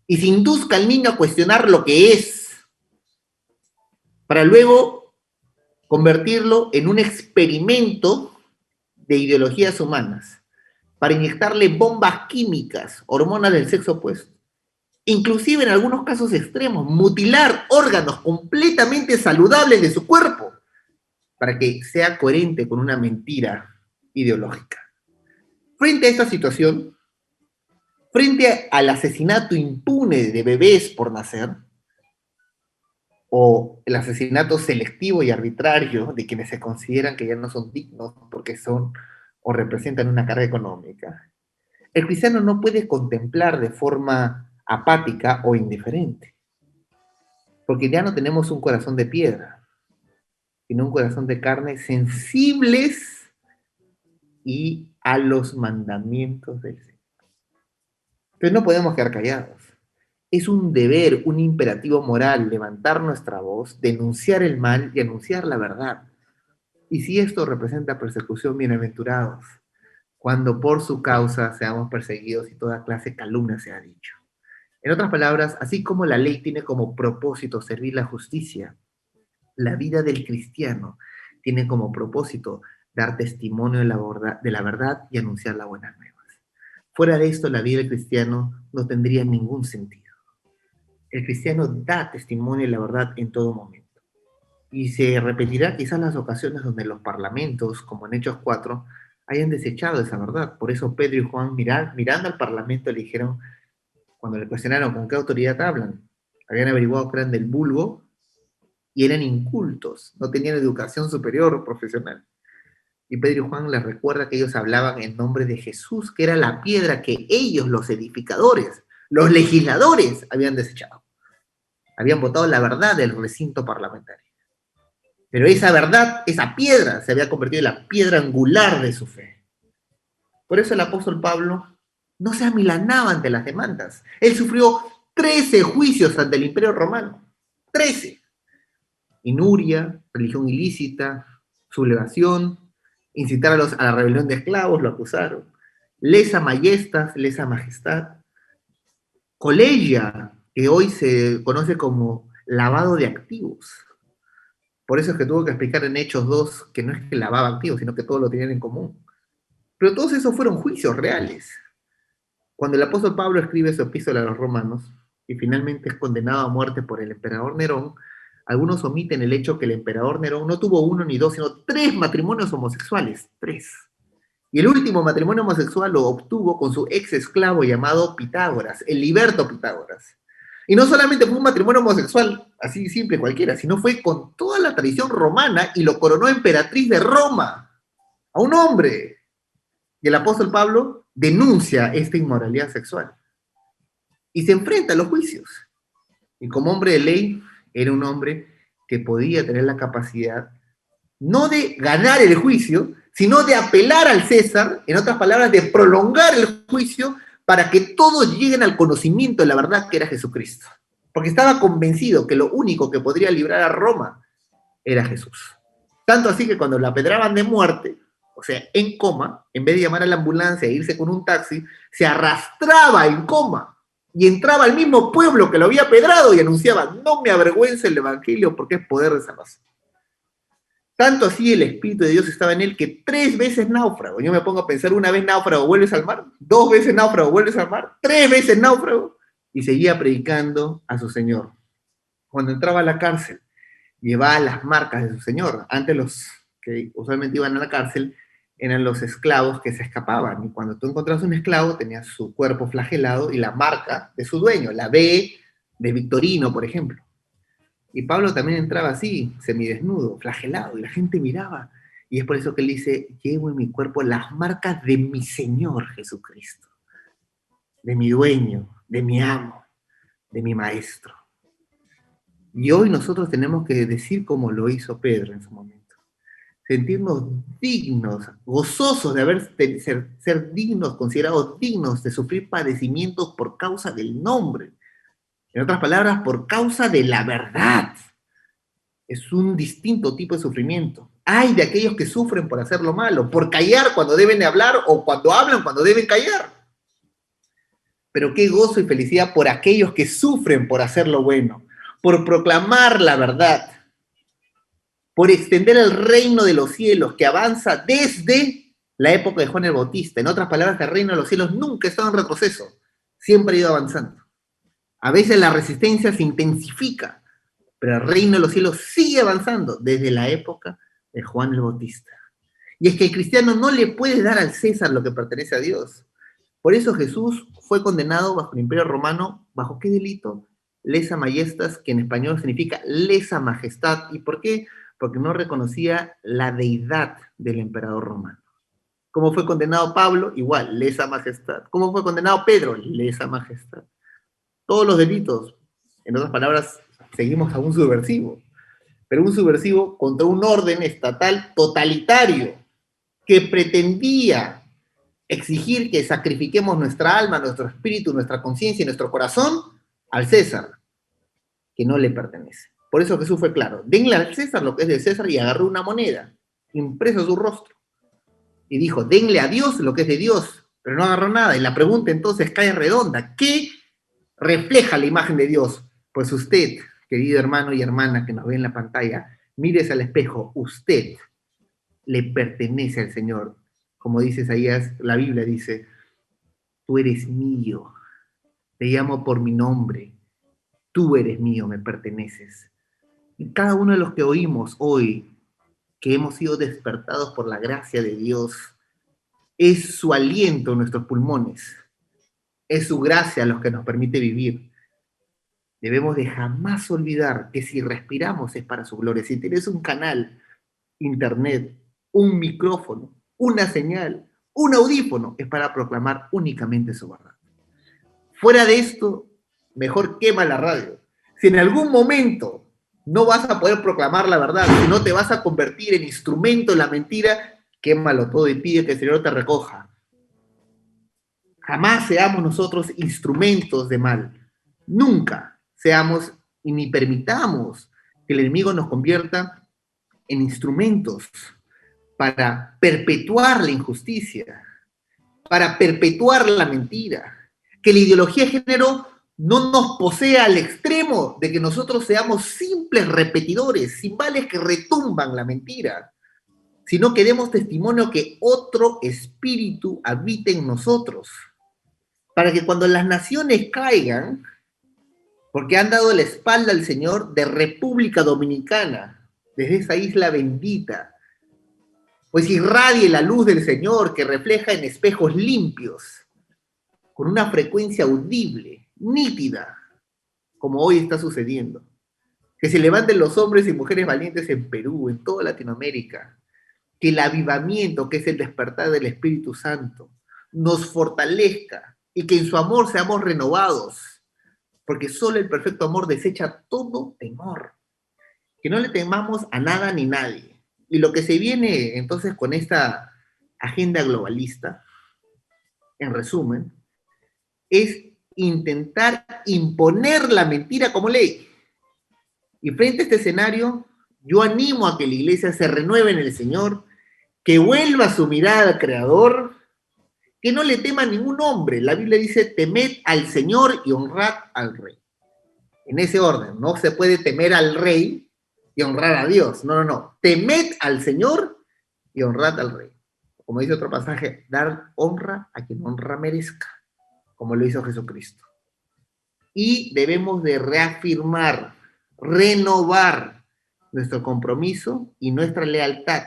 Y se induzca al niño a cuestionar lo que es, para luego convertirlo en un experimento de ideologías humanas, para inyectarle bombas químicas, hormonas del sexo opuesto. Inclusive en algunos casos extremos, mutilar órganos completamente saludables de su cuerpo para que sea coherente con una mentira ideológica. Frente a esta situación, frente al asesinato impune de bebés por nacer, o el asesinato selectivo y arbitrario de quienes se consideran que ya no son dignos porque son o representan una carga económica, el cristiano no puede contemplar de forma apática o indiferente, porque ya no tenemos un corazón de piedra, sino un corazón de carne, sensibles y a los mandamientos del Señor. Pero no podemos quedar callados. Es un deber, un imperativo moral levantar nuestra voz, denunciar el mal y anunciar la verdad. Y si esto representa persecución, bienaventurados, cuando por su causa seamos perseguidos y toda clase de calumnia sea dicho. En otras palabras, así como la ley tiene como propósito servir la justicia, la vida del cristiano tiene como propósito dar testimonio de la verdad y anunciar las buenas nuevas. Fuera de esto, la vida del cristiano no tendría ningún sentido. El cristiano da testimonio de la verdad en todo momento. Y se repetirá quizás las ocasiones donde los parlamentos, como en Hechos 4, hayan desechado esa verdad. Por eso Pedro y Juan, mirando al parlamento, le dijeron, cuando le cuestionaron con qué autoridad hablan, habían averiguado que eran del vulgo y eran incultos, no tenían educación superior o profesional. Y Pedro y Juan les recuerda que ellos hablaban en nombre de Jesús, que era la piedra que ellos, los edificadores, los legisladores, habían desechado. Habían votado la verdad del recinto parlamentario. Pero esa verdad, esa piedra, se había convertido en la piedra angular de su fe. Por eso el apóstol Pablo no se amilanaba ante las demandas. Él sufrió 13 juicios ante el Imperio Romano. 13. Inuria, religión ilícita, sublevación, incitar a la rebelión de esclavos, lo acusaron. Lesa majestas, lesa majestad. Colegia, que hoy se conoce como lavado de activos. Por eso es que tuvo que explicar en Hechos 2 que no es que lavaba activos, sino que todos lo tenían en común. Pero todos esos fueron juicios reales. Cuando el apóstol Pablo escribe su epístola a los romanos y finalmente es condenado a muerte por el emperador Nerón, algunos omiten el hecho que el emperador Nerón no tuvo 1 ni 2, sino 3 matrimonios homosexuales. 3. Y el último matrimonio homosexual lo obtuvo con su ex esclavo llamado Pitágoras, el liberto Pitágoras. Y no solamente fue un matrimonio homosexual, así simple cualquiera, sino fue con toda la tradición romana y lo coronó emperatriz de Roma, a un hombre. Y el apóstol Pablo denuncia esta inmoralidad sexual y se enfrenta a los juicios. Y como hombre de ley, era un hombre que podía tener la capacidad no de ganar el juicio, sino de apelar al César, en otras palabras, de prolongar el juicio para que todos lleguen al conocimiento de la verdad que era Jesucristo. Porque estaba convencido que lo único que podría librar a Roma era Jesús. Tanto así que cuando lo apedraban de muerte, o sea, en coma, en vez de llamar a la ambulancia e irse con un taxi, se arrastraba en coma y entraba al mismo pueblo que lo había apedrado y anunciaba, no me avergüenza el evangelio porque es poder de salvación. Tanto así el Espíritu de Dios estaba en él que 3 veces náufrago. Yo me pongo a pensar, 1 vez náufrago, vuelves al mar, 2 veces náufrago, vuelves al mar, 3 veces náufrago, y seguía predicando a su Señor. Cuando entraba a la cárcel, llevaba las marcas de su Señor. Antes los que usualmente iban a la cárcel eran los esclavos que se escapaban, y cuando tú encontrabas un esclavo, tenía su cuerpo flagelado y la marca de su dueño, la B de Victorino, por ejemplo. Y Pablo también entraba así, semidesnudo, flagelado, y la gente miraba. Y es por eso que él dice, llevo en mi cuerpo las marcas de mi Señor Jesucristo, de mi dueño, de mi amo, de mi maestro. Y hoy nosotros tenemos que decir como lo hizo Pedro en su momento. Sentirnos dignos, gozosos de ser dignos, considerados dignos de sufrir padecimientos por causa del nombre. En otras palabras, por causa de la verdad. Es un distinto tipo de sufrimiento. Hay de aquellos que sufren por hacer lo malo, por callar cuando deben de hablar o cuando hablan cuando deben callar. Pero qué gozo y felicidad por aquellos que sufren por hacer lo bueno, por proclamar la verdad, por extender el reino de los cielos que avanza desde la época de Juan el Bautista. En otras palabras, el reino de los cielos nunca ha estado en retroceso, siempre ha ido avanzando. A veces la resistencia se intensifica, pero el reino de los cielos sigue avanzando desde la época de Juan el Bautista. Y es que el cristiano no le puede dar al César lo que pertenece a Dios. Por eso Jesús fue condenado bajo el Imperio Romano. ¿Bajo qué delito? Lesa majestas, que en español significa lesa majestad. ¿Y por qué? Porque no reconocía la deidad del emperador romano. ¿Cómo fue condenado Pablo? Igual, lesa majestad. ¿Cómo fue condenado Pedro? Lesa majestad. Todos los delitos, en otras palabras, seguimos a un subversivo, pero un subversivo contra un orden estatal totalitario que pretendía exigir que sacrifiquemos nuestra alma, nuestro espíritu, nuestra conciencia y nuestro corazón al César, que no le pertenece. Por eso Jesús fue claro: denle al César lo que es de César, y agarró una moneda, impreso su rostro, y dijo: denle a Dios lo que es de Dios, pero no agarró nada. Y la pregunta entonces cae redonda: ¿qué refleja la imagen de Dios? Pues usted, querido hermano y hermana que nos ve en la pantalla, mírese al espejo. Usted le pertenece al Señor. Como dice Isaías, la Biblia dice: tú eres mío, te llamo por mi nombre, tú eres mío, me perteneces. Y cada uno de los que oímos hoy, que hemos sido despertados por la gracia de Dios, es su aliento en nuestros pulmones, es su gracia los que nos permite vivir. Debemos de jamás olvidar que si respiramos es para su gloria. Si tienes un canal, internet, un micrófono, una señal, un audífono, es para proclamar únicamente su verdad. Fuera de esto, mejor quema la radio. Si en algún momento no vas a poder proclamar la verdad, si no te vas a convertir en instrumento de la mentira, quémalo todo y pide que el Señor te recoja. Jamás seamos nosotros instrumentos de mal. Nunca seamos y ni permitamos que el enemigo nos convierta en instrumentos para perpetuar la injusticia, para perpetuar la mentira. Que la ideología de género no nos posea al extremo de que nosotros seamos simples repetidores, cimbales que retumban la mentira, sino que demos testimonio que otro espíritu habita en nosotros, para que cuando las naciones caigan, porque han dado la espalda al Señor, de República Dominicana, desde esa isla bendita, pues irradie la luz del Señor que refleja en espejos limpios, con una frecuencia audible, nítida, como hoy está sucediendo. Que se levanten los hombres y mujeres valientes en Perú, en toda Latinoamérica. Que el avivamiento, que es el despertar del Espíritu Santo, nos fortalezca y que en su amor seamos renovados, porque solo el perfecto amor desecha todo temor. Que no le temamos a nada ni nadie. Y lo que se viene entonces con esta agenda globalista, en resumen, es intentar imponer la mentira como ley. Y frente a este escenario, yo animo a que la iglesia se renueve en el Señor, que vuelva su mirada al Creador, que no le tema a ningún hombre. La Biblia dice: temed al Señor y honrad al Rey. En ese orden, no se puede temer al Rey y honrar a Dios. No, no, no. Temed al Señor y honrad al Rey. Como dice otro pasaje, dar honra a quien honra merezca, como lo hizo Jesucristo. Y debemos de reafirmar, renovar nuestro compromiso y nuestra lealtad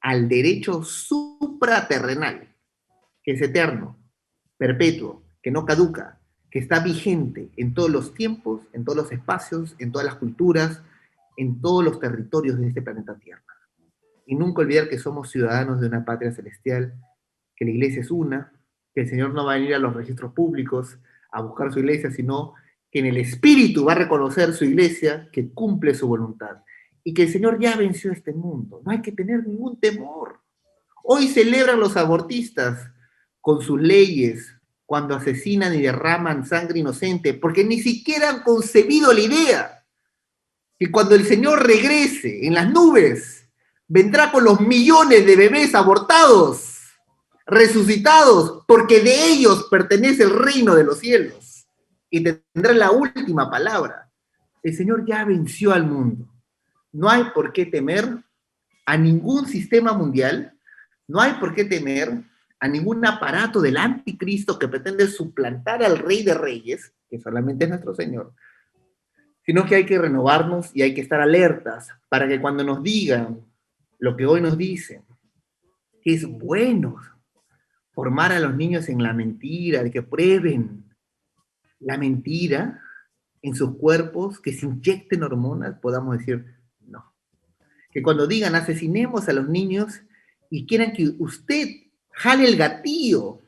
al derecho supraterrenal, que es eterno, perpetuo, que no caduca, que está vigente en todos los tiempos, en todos los espacios, en todas las culturas, en todos los territorios de este planeta Tierra. Y nunca olvidar que somos ciudadanos de una patria celestial, que la iglesia es una, que el Señor no va a venir a los registros públicos a buscar su iglesia, sino que en el espíritu va a reconocer su iglesia que cumple su voluntad. Y que el Señor ya venció este mundo. No hay que tener ningún temor. Hoy celebran los abortistas con sus leyes cuando asesinan y derraman sangre inocente, porque ni siquiera han concebido la idea que cuando el Señor regrese en las nubes, vendrá con los millones de bebés abortados, resucitados, porque de ellos pertenece el reino de los cielos y tendrá la última palabra. El Señor ya venció al mundo. No hay por qué temer a ningún sistema mundial, no hay por qué temer a ningún aparato del anticristo que pretende suplantar al Rey de Reyes, que solamente es nuestro Señor, sino que hay que renovarnos y hay que estar alertas para que cuando nos digan lo que hoy nos dicen, que es bueno formar a los niños en la mentira, de que prueben la mentira en sus cuerpos, que se inyecten hormonas, podamos decir no. Que cuando digan asesinemos a los niños y quieran que usted jale el gatillo,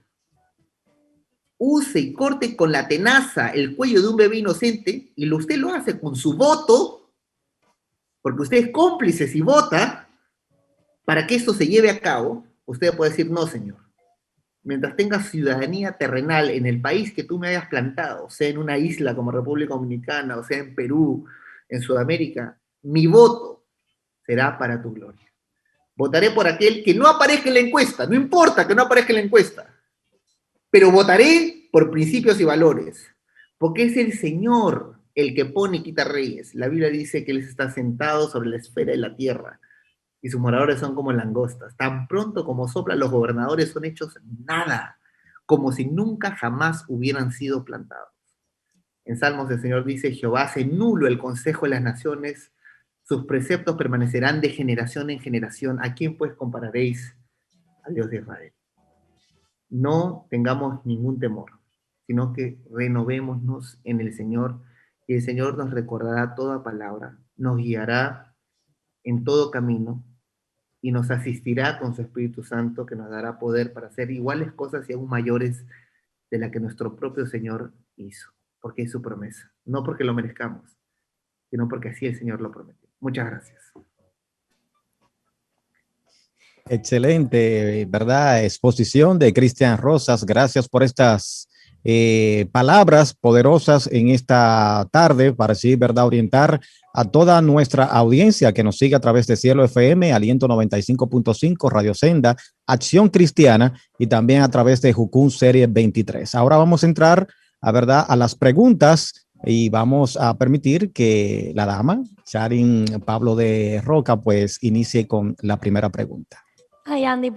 use y corte con la tenaza el cuello de un bebé inocente, y usted lo hace con su voto, porque usted es cómplice si vota, para que esto se lleve a cabo, usted puede decir, no, señor. Mientras tenga ciudadanía terrenal en el país que tú me hayas plantado, sea en una isla como República Dominicana, o sea en Perú, en Sudamérica, mi voto será para tu gloria. Votaré por aquel que no aparezca en la encuesta, no importa que no aparezca en la encuesta, pero votaré por principios y valores, porque es el Señor el que pone y quita reyes. La Biblia dice que Él está sentado sobre la esfera de la tierra, y sus moradores son como langostas. Tan pronto como soplan, los gobernadores son hechos nada, como si nunca jamás hubieran sido plantados. En Salmos el Señor dice, Jehová hace nulo el consejo de las naciones, sus preceptos permanecerán de generación en generación. ¿A quién pues compararéis? Al Dios de Israel. No tengamos ningún temor, sino que renovémonos en el Señor, y el Señor nos recordará toda palabra, nos guiará en todo camino, y nos asistirá con su Espíritu Santo, que nos dará poder para hacer iguales cosas y aún mayores de la que nuestro propio Señor hizo, porque es su promesa, no porque lo merezcamos, sino porque así el Señor lo prometió. Muchas gracias. Excelente, ¿verdad? Exposición de Cristian Rosas. Gracias por estas palabras poderosas en esta tarde para así, ¿verdad? Orientar a toda nuestra audiencia que nos sigue a través de Cielo FM, Aliento 95.5, Radio Senda, Acción Cristiana y también a través de Jucún Serie 23. Ahora vamos a entrar, a verdad, a las preguntas y vamos a permitir que la dama, Sharin Pablo de Roca, pues inicie con la primera pregunta. Ay, Andy,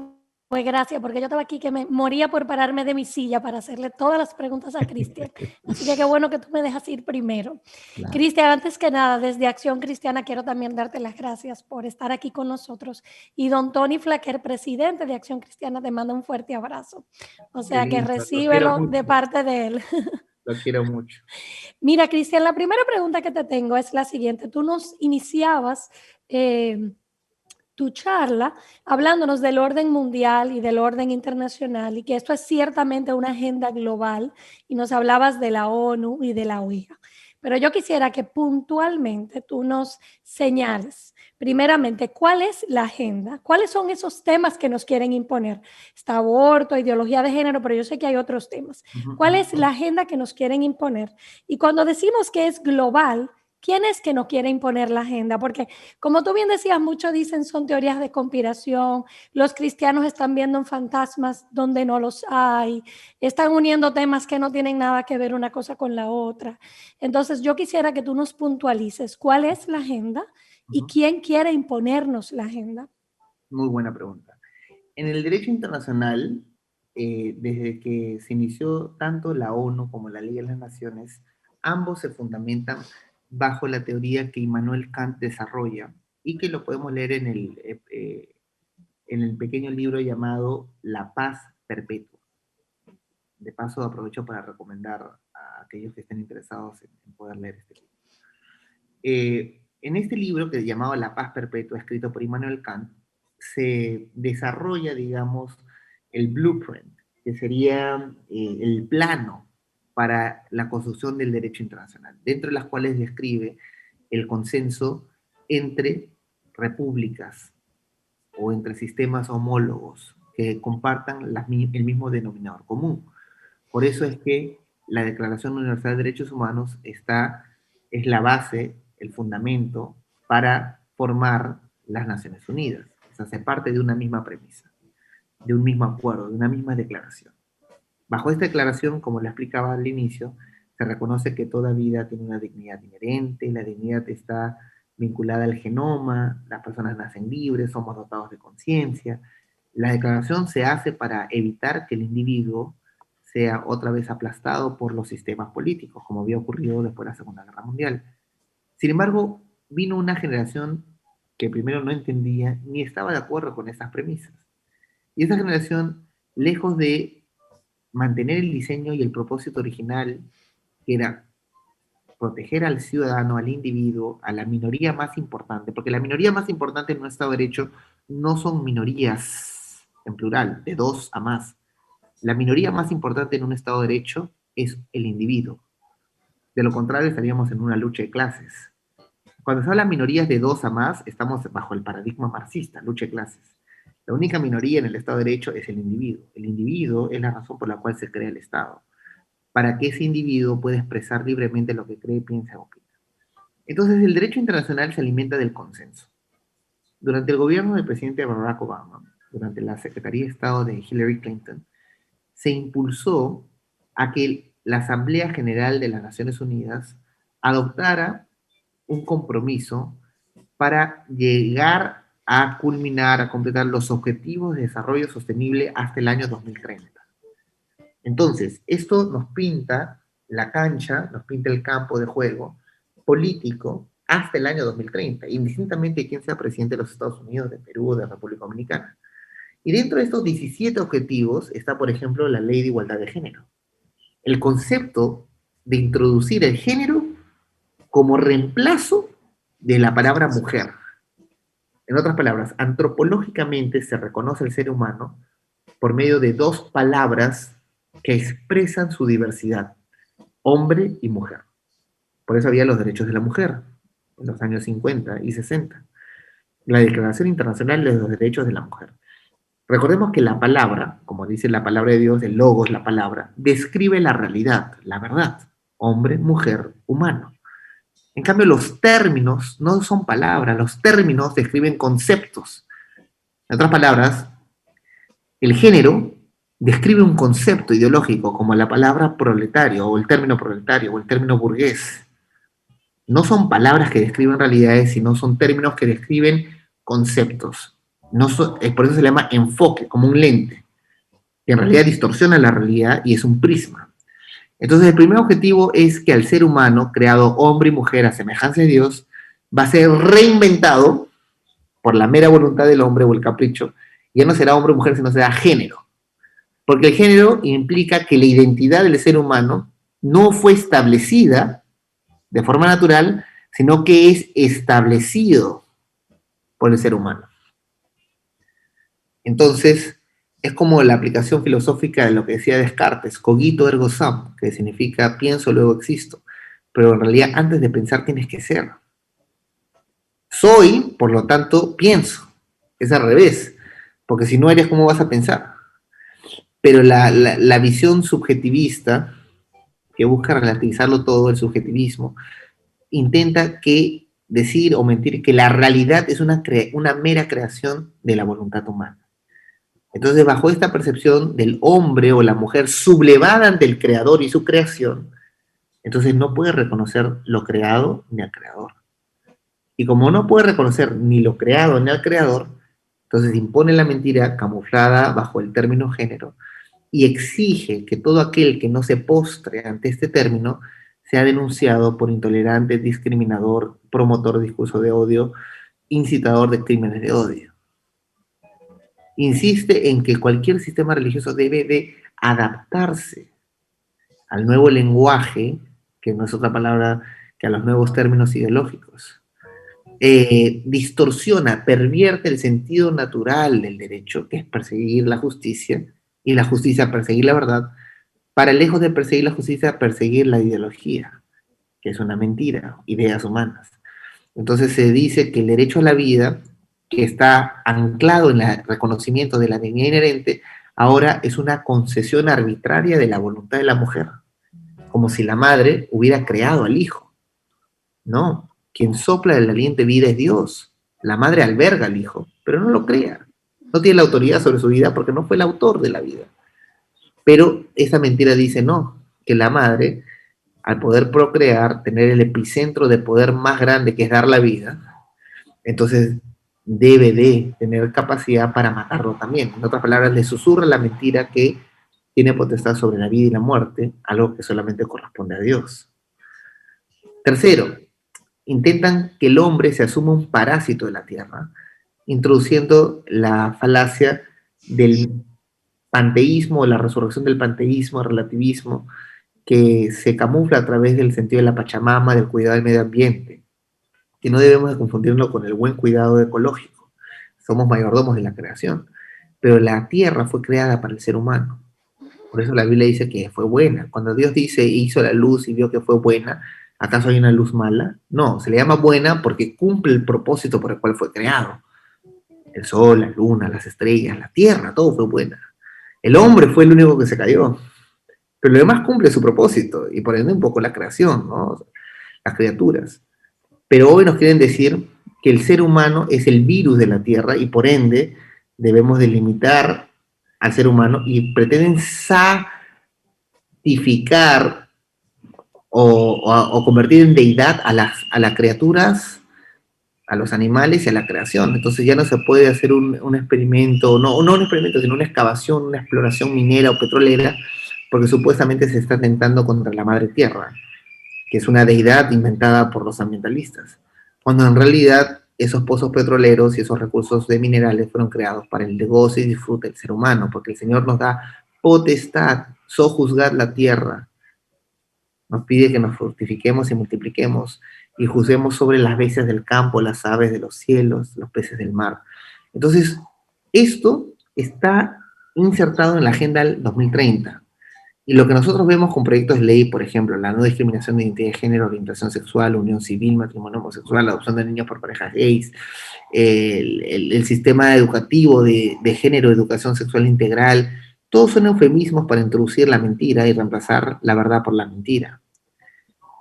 pues gracias, porque yo estaba aquí que me moría por pararme de mi silla para hacerle todas las preguntas a Cristian. Así que qué bueno que tú me dejas ir primero. Claro. Cristian, antes que nada, desde Acción Cristiana quiero también darte las gracias por estar aquí con nosotros. Y don Tony Flaquer, presidente de Acción Cristiana, te manda un fuerte abrazo. O sea, que recíbelo de parte de él. Lo quiero mucho. Mira, Cristian, la primera pregunta que te tengo es la siguiente. Tú nos iniciabas tu charla hablándonos del orden mundial y del orden internacional y que esto es ciertamente una agenda global y nos hablabas de la ONU y de la OEA. Pero yo quisiera que puntualmente tú nos señales, primeramente, ¿cuál es la agenda? ¿Cuáles son esos temas que nos quieren imponer? Está aborto, ideología de género, pero yo sé que hay otros temas. ¿Cuál es la agenda que nos quieren imponer? Y cuando decimos que es global, ¿quién es que nos quiere imponer la agenda? Porque, como tú bien decías, muchos dicen son teorías de conspiración, los cristianos están viendo fantasmas donde no los hay, están uniendo temas que no tienen nada que ver una cosa con la otra. Entonces, yo quisiera que tú nos puntualices cuál es la agenda y quién quiere imponernos la agenda. Muy buena pregunta. En el derecho internacional, desde que se inició tanto la ONU como la Ley de las Naciones, ambos se fundamentan bajo la teoría que Immanuel Kant desarrolla y que lo podemos leer en el pequeño libro llamado La Paz Perpetua. De paso, aprovecho para recomendar a aquellos que estén interesados en poder leer este libro. En este libro, que es llamado La Paz Perpetua, escrito por Immanuel Kant, se desarrolla, digamos, el blueprint, que sería el plano para la construcción del derecho internacional, dentro de las cuales describe el consenso entre repúblicas o entre sistemas homólogos que compartan el mismo denominador común. Por eso es que la Declaración Universal de Derechos Humanos es la base, el fundamento para formar las Naciones Unidas. O sea, se parte de una misma premisa, de un mismo acuerdo, de una misma declaración. Bajo esta declaración, como le explicaba al inicio, se reconoce que toda vida tiene una dignidad inherente, la dignidad está vinculada al genoma, las personas nacen libres, somos dotados de conciencia. La declaración se hace para evitar que el individuo sea otra vez aplastado por los sistemas políticos, como había ocurrido después de la Segunda Guerra Mundial. Sin embargo, vino una generación que primero no entendía ni estaba de acuerdo con esas premisas. Y esa generación, lejos de mantener el diseño y el propósito original, que era proteger al ciudadano, al individuo, a la minoría más importante, porque la minoría más importante en un Estado de Derecho no son minorías en plural, de dos a más. La minoría más importante en un Estado de Derecho es el individuo. De lo contrario, estaríamos en una lucha de clases. Cuando se habla de minorías de dos a más, estamos bajo el paradigma marxista, lucha de clases. La única minoría en el Estado de Derecho es el individuo. El individuo es la razón por la cual se crea el Estado, para que ese individuo pueda expresar libremente lo que cree, piensa o opina. Entonces, el derecho internacional se alimenta del consenso. Durante el gobierno del presidente Barack Obama, durante la Secretaría de Estado de Hillary Clinton, se impulsó a que la Asamblea General de las Naciones Unidas adoptara un compromiso para llegar a culminar, a completar los objetivos de desarrollo sostenible hasta el año 2030. Entonces, esto nos pinta la cancha, nos pinta el campo de juego político hasta el año 2030, indistintamente de quién sea presidente de los Estados Unidos, de Perú o de República Dominicana. Y dentro de estos 17 objetivos está, por ejemplo, la Ley de Igualdad de Género. El concepto de introducir el género como reemplazo de la palabra mujer. En otras palabras, antropológicamente se reconoce el ser humano por medio de dos palabras que expresan su diversidad, hombre y mujer. Por eso había los derechos de la mujer en los años 50 y 60. La Declaración Internacional de los Derechos de la Mujer. Recordemos que la palabra, como dice la palabra de Dios, el logos, la palabra, describe la realidad, la verdad. Hombre, mujer, humano. En cambio, los términos no son palabras, los términos describen conceptos. En otras palabras, el género describe un concepto ideológico como la palabra proletario o el término proletario o el término burgués. No son palabras que describen realidades, sino son términos que describen conceptos. Por eso se le llama enfoque, como un lente, que en realidad distorsiona la realidad y es un prisma. Entonces el primer objetivo es que al ser humano, creado hombre y mujer a semejanza de Dios, va a ser reinventado por la mera voluntad del hombre o el capricho. Ya no será hombre o mujer, sino será género. Porque el género implica que la identidad del ser humano no fue establecida de forma natural, sino que es establecido por el ser humano. Entonces, es como la aplicación filosófica de lo que decía Descartes, cogito ergo sum, que significa pienso, luego existo. Pero en realidad, antes de pensar, tienes que ser. Soy, por lo tanto, pienso. Es al revés, porque si no eres, ¿cómo vas a pensar? Pero la visión subjetivista, que busca relativizarlo todo, el subjetivismo, intenta decir o mentir que la realidad es una mera creación de la voluntad humana. Entonces, bajo esta percepción del hombre o la mujer sublevada ante el creador y su creación, entonces no puede reconocer lo creado ni al creador. Y como no puede reconocer ni lo creado ni al creador, entonces impone la mentira camuflada bajo el término género y exige que todo aquel que no se postre ante este término sea denunciado por intolerante, discriminador, promotor de discurso de odio, incitador de crímenes de odio. Insiste en que cualquier sistema religioso debe de adaptarse al nuevo lenguaje, que no es otra palabra que a los nuevos términos ideológicos. Distorsiona, pervierte el sentido natural del derecho, que es perseguir la justicia, y la justicia perseguir la verdad, para lejos de perseguir la justicia, perseguir la ideología, que es una mentira, ideas humanas. Entonces se dice que el derecho a la vida, que está anclado en el reconocimiento de la dignidad inherente, ahora es una concesión arbitraria de la voluntad de la mujer, como si la madre hubiera creado al hijo. No, quien sopla el aliento de vida es Dios. La madre alberga al hijo, pero no lo crea. No tiene la autoridad sobre su vida porque no fue el autor de la vida. Pero esa mentira dice no, que la madre, al poder procrear, tener el epicentro de poder más grande que es dar la vida, entonces debe de tener capacidad para matarlo también. En otras palabras, le susurra la mentira que tiene potestad sobre la vida y la muerte, algo que solamente corresponde a Dios. Tercero, intentan que el hombre se asuma un parásito de la tierra, introduciendo la falacia del panteísmo, la resurrección del panteísmo, el relativismo, que se camufla a través del sentido de la Pachamama, del cuidado del medio ambiente, que no debemos de confundirlo con el buen cuidado ecológico. Somos mayordomos de la creación, pero la tierra fue creada para el ser humano. Por eso la Biblia dice que fue buena. Cuando Dios dice, hizo la luz y vio que fue buena, ¿acaso hay una luz mala? No, se le llama buena porque cumple el propósito por el cual fue creado. El sol, la luna, las estrellas, la tierra, todo fue buena. El hombre fue el único que se cayó, pero lo demás cumple su propósito, y por ende un poco la creación, ¿no? Las criaturas. Pero hoy nos quieren decir que el ser humano es el virus de la tierra, y por ende debemos delimitar al ser humano, y pretenden santificar o convertir en deidad a las criaturas, a los animales y a la creación. Entonces ya no se puede hacer un experimento, no un experimento, sino una excavación, una exploración minera o petrolera, porque supuestamente se está atentando contra la madre tierra, que es una deidad inventada por los ambientalistas, cuando en realidad esos pozos petroleros y esos recursos de minerales fueron creados para el negocio y disfrute del ser humano, porque el Señor nos da potestad, sojuzgar la tierra, nos pide que nos fortifiquemos y multipliquemos, y juzguemos sobre las bestias del campo, las aves de los cielos, los peces del mar. Entonces, esto está insertado en la Agenda 2030. Y lo que nosotros vemos con proyectos de ley, por ejemplo, la no discriminación de identidad de género, orientación sexual, unión civil, matrimonio homosexual, adopción de niños por parejas gays, el sistema educativo de género, educación sexual integral, todos son eufemismos para introducir la mentira y reemplazar la verdad por la mentira.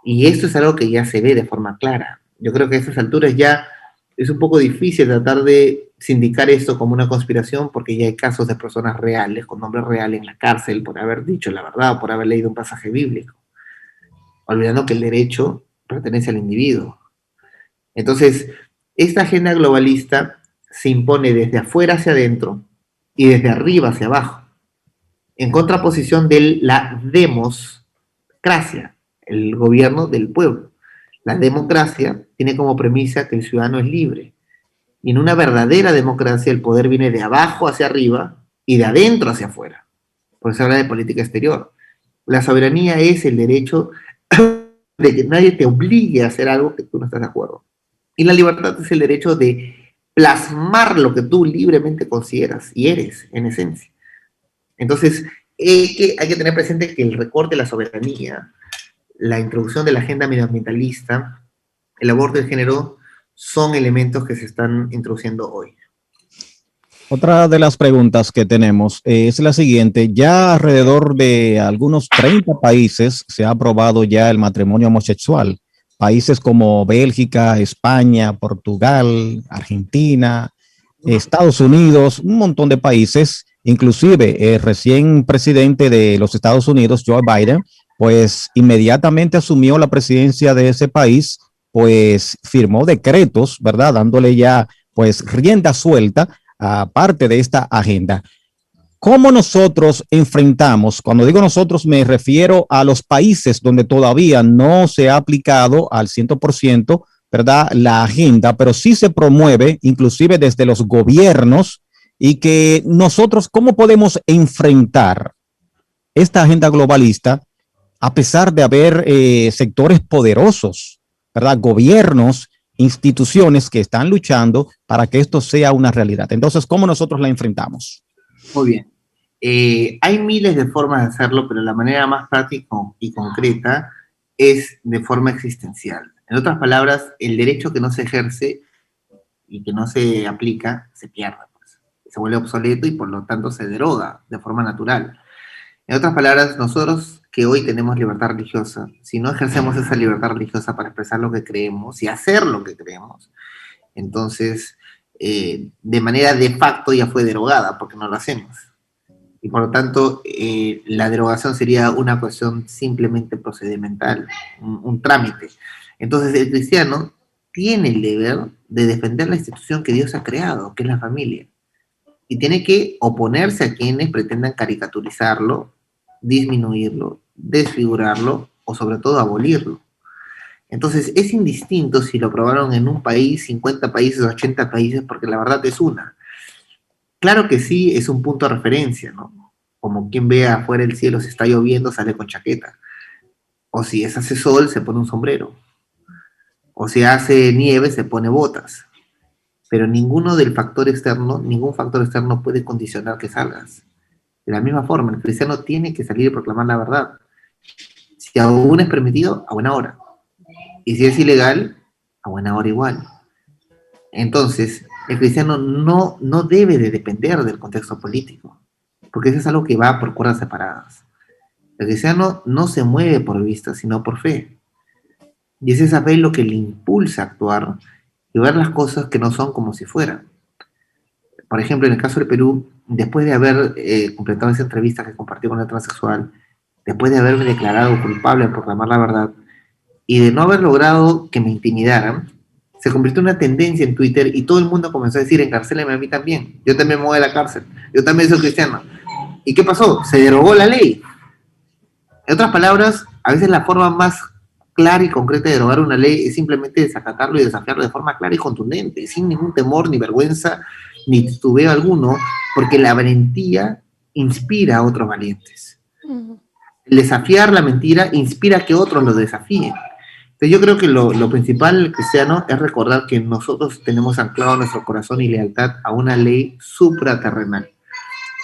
Y esto es algo que ya se ve de forma clara. Yo creo que a estas alturas ya es un poco difícil tratar de sindicar esto como una conspiración, porque ya hay casos de personas reales, con nombre real en la cárcel, por haber dicho la verdad, por haber leído un pasaje bíblico, olvidando que el derecho pertenece al individuo. Entonces, esta agenda globalista se impone desde afuera hacia adentro y desde arriba hacia abajo, en contraposición de la democracia, el gobierno del pueblo. La democracia tiene como premisa que el ciudadano es libre. Y en una verdadera democracia el poder viene de abajo hacia arriba y de adentro hacia afuera. Por eso se habla de política exterior. La soberanía es el derecho de que nadie te obligue a hacer algo que tú no estás de acuerdo. Y la libertad es el derecho de plasmar lo que tú libremente consideras y eres, en esencia. Entonces, hay que tener presente que el recorte de la soberanía, la introducción de la agenda medioambientalista, el aborto de género, son elementos que se están introduciendo hoy. Otra de las preguntas que tenemos es la siguiente. Ya alrededor de algunos 30 países se ha aprobado ya el matrimonio homosexual. Países como Bélgica, España, Portugal, Argentina, Estados Unidos, un montón de países. Inclusive el recién presidente de los Estados Unidos, Joe Biden, pues inmediatamente asumió la presidencia de ese país, pues firmó decretos, ¿verdad? Dándole ya pues rienda suelta a parte de esta agenda. ¿Cómo nosotros enfrentamos? Cuando digo nosotros me refiero a los países donde todavía no se ha aplicado al 100%, ¿verdad? La agenda, pero sí se promueve inclusive desde los gobiernos, y que nosotros, ¿cómo podemos enfrentar esta agenda globalista a pesar de haber sectores poderosos, ¿verdad? Gobiernos, instituciones que están luchando para que esto sea una realidad? Entonces, ¿cómo nosotros la enfrentamos? Muy bien. Hay miles de formas de hacerlo, pero la manera más práctica y concreta es de forma existencial. En otras palabras, el derecho que no se ejerce y que no se aplica, se pierde, pues. Se vuelve obsoleto y por lo tanto se deroga de forma natural. En otras palabras, nosotros que hoy tenemos libertad religiosa, si no ejercemos esa libertad religiosa para expresar lo que creemos y hacer lo que creemos, entonces de manera de facto ya fue derogada porque no lo hacemos. Y por lo tanto, la derogación sería una cuestión simplemente procedimental, un trámite. Entonces, el cristiano tiene el deber de defender la institución que Dios ha creado, que es la familia. Y tiene que oponerse a quienes pretendan caricaturizarlo, disminuirlo, desfigurarlo o sobre todo abolirlo. Entonces, es indistinto si lo aprobaron en un país, 50 países, 80 países, porque la verdad es una. Claro que sí, es un punto de referencia, ¿no? Como quien ve afuera el cielo, si está lloviendo, sale con chaqueta. O si hace sol, se pone un sombrero. O si hace nieve, se pone botas. Pero ningún factor externo puede condicionar que salgas. De la misma forma, el cristiano tiene que salir y proclamar la verdad. Si aún es permitido, a buena hora. Y si es ilegal, a buena hora igual. Entonces, el cristiano no debe de depender del contexto político, porque eso es algo que va por cuerdas separadas. El cristiano no se mueve por vista, sino por fe. Y es esa fe lo que le impulsa a actuar y ver las cosas que no son como si fueran. Por ejemplo, en el caso del Perú, después de haber completado esa entrevista que compartí con el transexual, después de haberme declarado culpable de proclamar la verdad y de no haber logrado que me intimidaran, se convirtió en una tendencia en Twitter y todo el mundo comenzó a decir, encarcéleme a mí también, yo también me voy a la cárcel, yo también soy cristiano. ¿Y qué pasó? Se derogó la ley. En otras palabras, a veces la forma más clara y concreta de derogar una ley es simplemente desacatarlo y desafiarlo de forma clara y contundente, sin ningún temor, ni vergüenza, ni titubeo alguno, porque la valentía inspira a otros valientes. El desafiar la mentira inspira a que otros lo desafíen. Entonces yo creo que lo principal cristiano es recordar que nosotros tenemos anclado nuestro corazón y lealtad a una ley supraterrenal,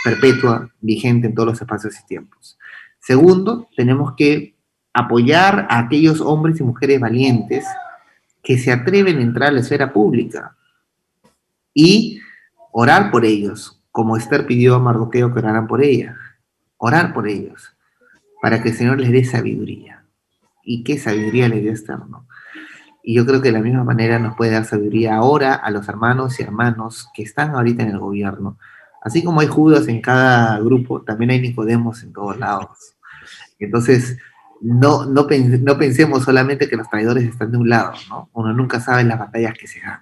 perpetua, vigente en todos los espacios y tiempos. Segundo, tenemos que apoyar a aquellos hombres y mujeres valientes que se atreven a entrar a la esfera pública y orar por ellos, como Esther pidió a Mardoqueo que oraran por ella. Orar por ellos, para que el Señor les dé sabiduría. ¿Y qué sabiduría le dio Esther, no? Y yo creo que de la misma manera nos puede dar sabiduría ahora a los hermanos y hermanos que están ahorita en el gobierno. Así como hay Judas en cada grupo, también hay Nicodemos en todos lados. Entonces, no pensemos solamente que los traidores están de un lado, ¿no? Uno nunca sabe las batallas que se dan.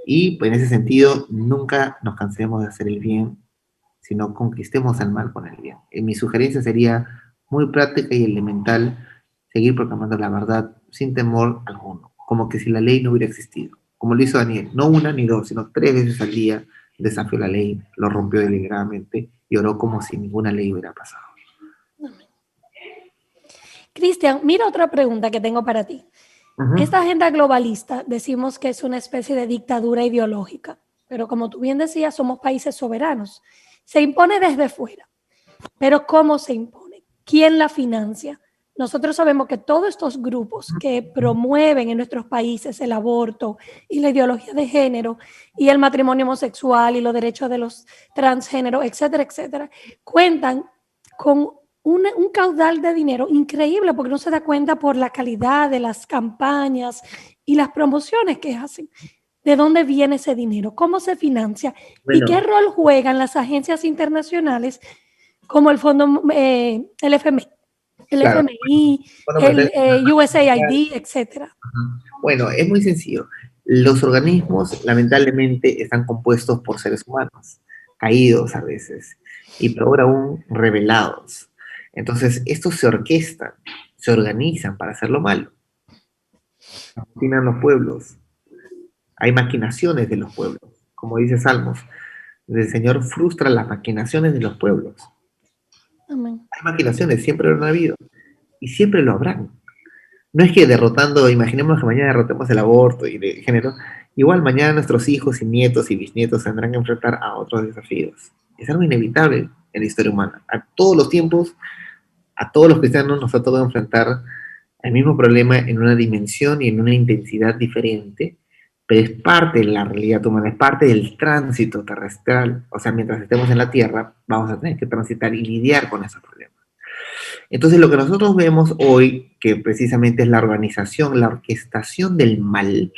Y pues, en ese sentido, nunca nos cansemos de hacer el bien, sino conquistemos el mal con el bien. Mi sugerencia sería muy práctica y elemental, seguir proclamando la verdad sin temor alguno, como que si la ley no hubiera existido, como lo hizo Daniel, no una ni dos, sino 3 veces al día desafió la ley, lo rompió deliberadamente y oró como si ninguna ley hubiera pasado. Cristian, mira otra pregunta que tengo para ti. Esta agenda globalista decimos que es una especie de dictadura ideológica, pero como tú bien decías, somos países soberanos. Se impone desde fuera, pero ¿cómo se impone? ¿Quién la financia? Nosotros sabemos que todos estos grupos que promueven en nuestros países el aborto y la ideología de género y el matrimonio homosexual y los derechos de los transgéneros, etcétera, etcétera, cuentan con un caudal de dinero increíble porque no se da cuenta por la calidad de las campañas y las promociones que hacen. ¿De dónde viene ese dinero? ¿Cómo se financia? Bueno, ¿y qué rol juegan las agencias internacionales como el fondo, el FMI? El claro. FMI, el USAID, etcétera. Bueno, es muy sencillo. Los organismos, lamentablemente, están compuestos por seres humanos, caídos a veces, y peor aún, rebelados. Entonces, estos se orquestan, se organizan para hacer lo malo. Maquinan los pueblos. Hay maquinaciones de los pueblos. Como dice Salmos, el Señor frustra las maquinaciones de los pueblos. Amén. Hay maquinaciones, siempre lo han habido y siempre lo habrán. No es que derrotando, imaginemos que mañana derrotemos el aborto y el género, igual mañana nuestros hijos y nietos y bisnietos tendrán que enfrentar a otros desafíos. Es algo inevitable en la historia humana. A todos los tiempos, a todos los cristianos nos ha tocado enfrentar el mismo problema en una dimensión y en una intensidad diferente, pero es parte de la realidad humana, es parte del tránsito terrestre. O sea, mientras estemos en la Tierra, vamos a tener que transitar y lidiar con esos problemas. Entonces, lo que nosotros vemos hoy, que precisamente es la organización, la orquestación del mal,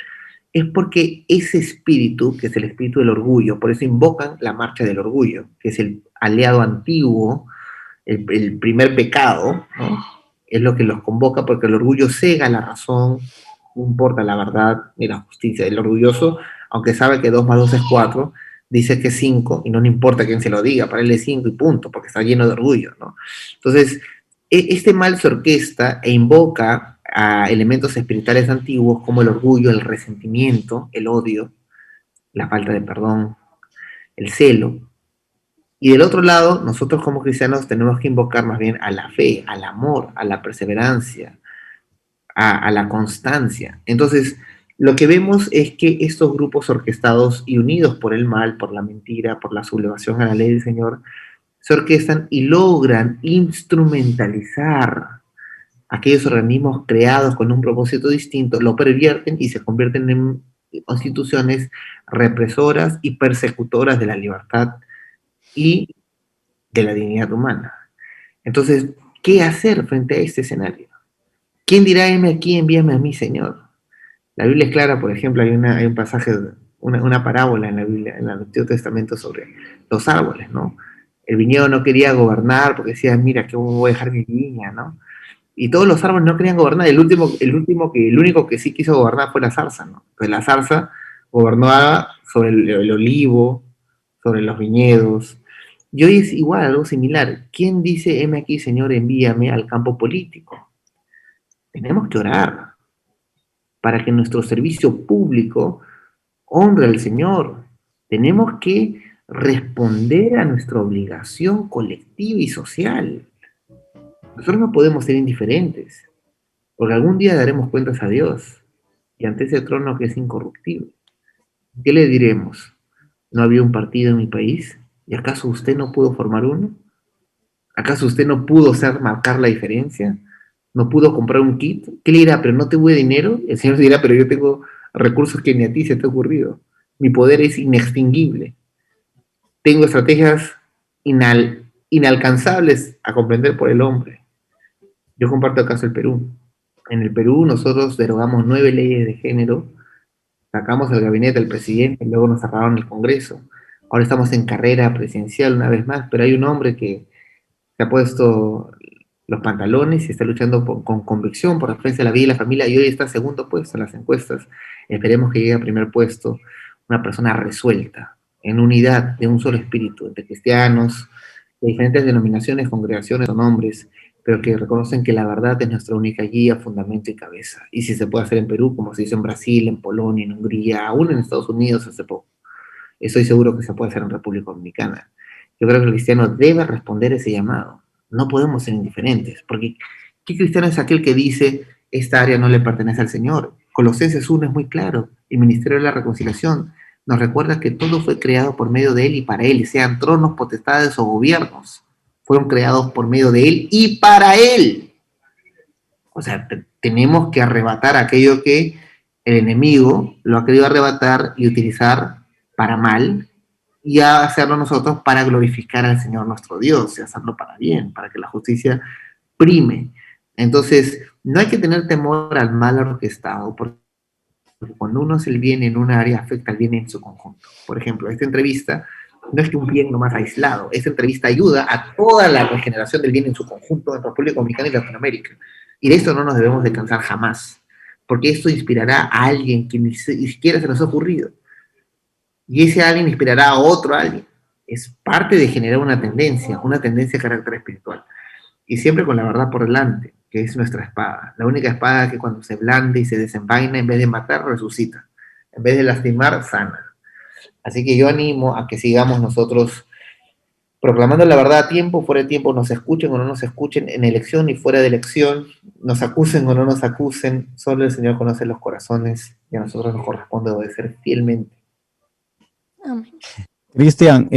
es porque ese espíritu, que es el espíritu del orgullo, por eso invocan la marcha del orgullo, que es el aliado antiguo, el primer pecado, ¿no? Es lo que los convoca, porque el orgullo cega la razón, no importa la verdad ni la justicia. El orgulloso, aunque sabe que 2 más 2 es 4, dice que es 5, y no le importa quién se lo diga, para él es 5 y punto, porque está lleno de orgullo, ¿no? Entonces, este mal se orquesta e invoca a elementos espirituales antiguos como el orgullo, el resentimiento, el odio, la falta de perdón, el celo. Y del otro lado, nosotros como cristianos tenemos que invocar más bien a la fe, al amor, a la perseverancia, a la constancia. Entonces, lo que vemos es que estos grupos orquestados y unidos por el mal, por la mentira, por la sublevación a la ley del Señor, se orquestan y logran instrumentalizar aquellos organismos creados con un propósito distinto, lo pervierten y se convierten en instituciones represoras y persecutoras de la libertad y de la dignidad humana. Entonces, ¿qué hacer frente a este escenario? ¿Quién dirá, heme aquí, envíame a mí, Señor? La Biblia es clara, por ejemplo, hay un pasaje, una parábola en la Biblia, en el Antiguo Testamento sobre los árboles, ¿no? El viñedo no quería gobernar porque decía, mira, ¿qué voy a dejar mi viña, no? Y todos los árboles no querían gobernar. El único que sí quiso gobernar fue la zarza, ¿no? Pues la zarza gobernaba sobre el olivo, sobre los viñedos. Y hoy es igual, algo similar. ¿Quién dice, heme aquí, Señor, envíame al campo político? Tenemos que orar para que nuestro servicio público honre al Señor. Tenemos que responder a nuestra obligación colectiva y social. Nosotros no podemos ser indiferentes, porque algún día daremos cuentas a Dios y ante ese trono que es incorruptible. ¿Qué le diremos? ¿No había un partido en mi país? ¿Y acaso usted no pudo formar uno? ¿Acaso usted no pudo marcar la diferencia? ¿No pudo comprar un kit? ¿Qué le dirá? ¿Pero no tuve dinero? El Señor dirá, pero yo tengo recursos que ni a ti se te ha ocurrido. Mi poder es inextinguible. Tengo estrategias inalcanzables a comprender por el hombre. Yo comparto el caso del Perú. En el Perú nosotros derogamos 9 leyes de género, sacamos el gabinete del presidente, luego nos cerraron el Congreso. Ahora estamos en carrera presidencial una vez más, pero hay un hombre que se ha puesto los pantalones y está luchando con convicción por la defensa de la vida y la familia, y hoy está en segundo puesto en las encuestas. Esperemos que llegue a primer puesto una persona resuelta, en unidad, de un solo espíritu, entre cristianos, de diferentes denominaciones, congregaciones o nombres, pero que reconocen que la verdad es nuestra única guía, fundamento y cabeza. Y si se puede hacer en Perú, como se hizo en Brasil, en Polonia, en Hungría, aún en Estados Unidos hace poco, estoy seguro que se puede hacer en República Dominicana. Yo creo que el cristiano debe responder ese llamado. No podemos ser indiferentes, porque ¿qué cristiano es aquel que dice, esta área no le pertenece al Señor? Colosenses 1 es muy claro, el ministerio de la reconciliación nos recuerda que todo fue creado por medio de Él y para Él, sean tronos, potestades o gobiernos, fueron creados por medio de Él y para Él. O sea, tenemos que arrebatar aquello que el enemigo lo ha querido arrebatar y utilizar para mal, y a hacerlo nosotros para glorificar al Señor nuestro Dios, y hacerlo para bien, para que la justicia prime. Entonces, no hay que tener temor al mal orquestado, porque cuando uno hace el bien en un área, afecta el bien en su conjunto. Por ejemplo, esta entrevista no es que un bien nomás aislado, esta entrevista ayuda a toda la regeneración del bien en su conjunto en República Dominicana y Latinoamérica. Y de esto no nos debemos de cansar jamás, porque esto inspirará a alguien que ni siquiera se nos ha ocurrido. Y ese alguien inspirará a otro alguien. Es parte de generar una tendencia de carácter espiritual. Y siempre con la verdad por delante, que es nuestra espada. La única espada que cuando se blande y se desenvaina, en vez de matar, resucita. En vez de lastimar, sana. Así que yo animo a que sigamos nosotros proclamando la verdad a tiempo, fuera de tiempo, nos escuchen o no nos escuchen, en elección y fuera de elección, nos acusen o no nos acusen, solo el Señor conoce los corazones y a nosotros nos corresponde obedecer fielmente. Amén. Cristian,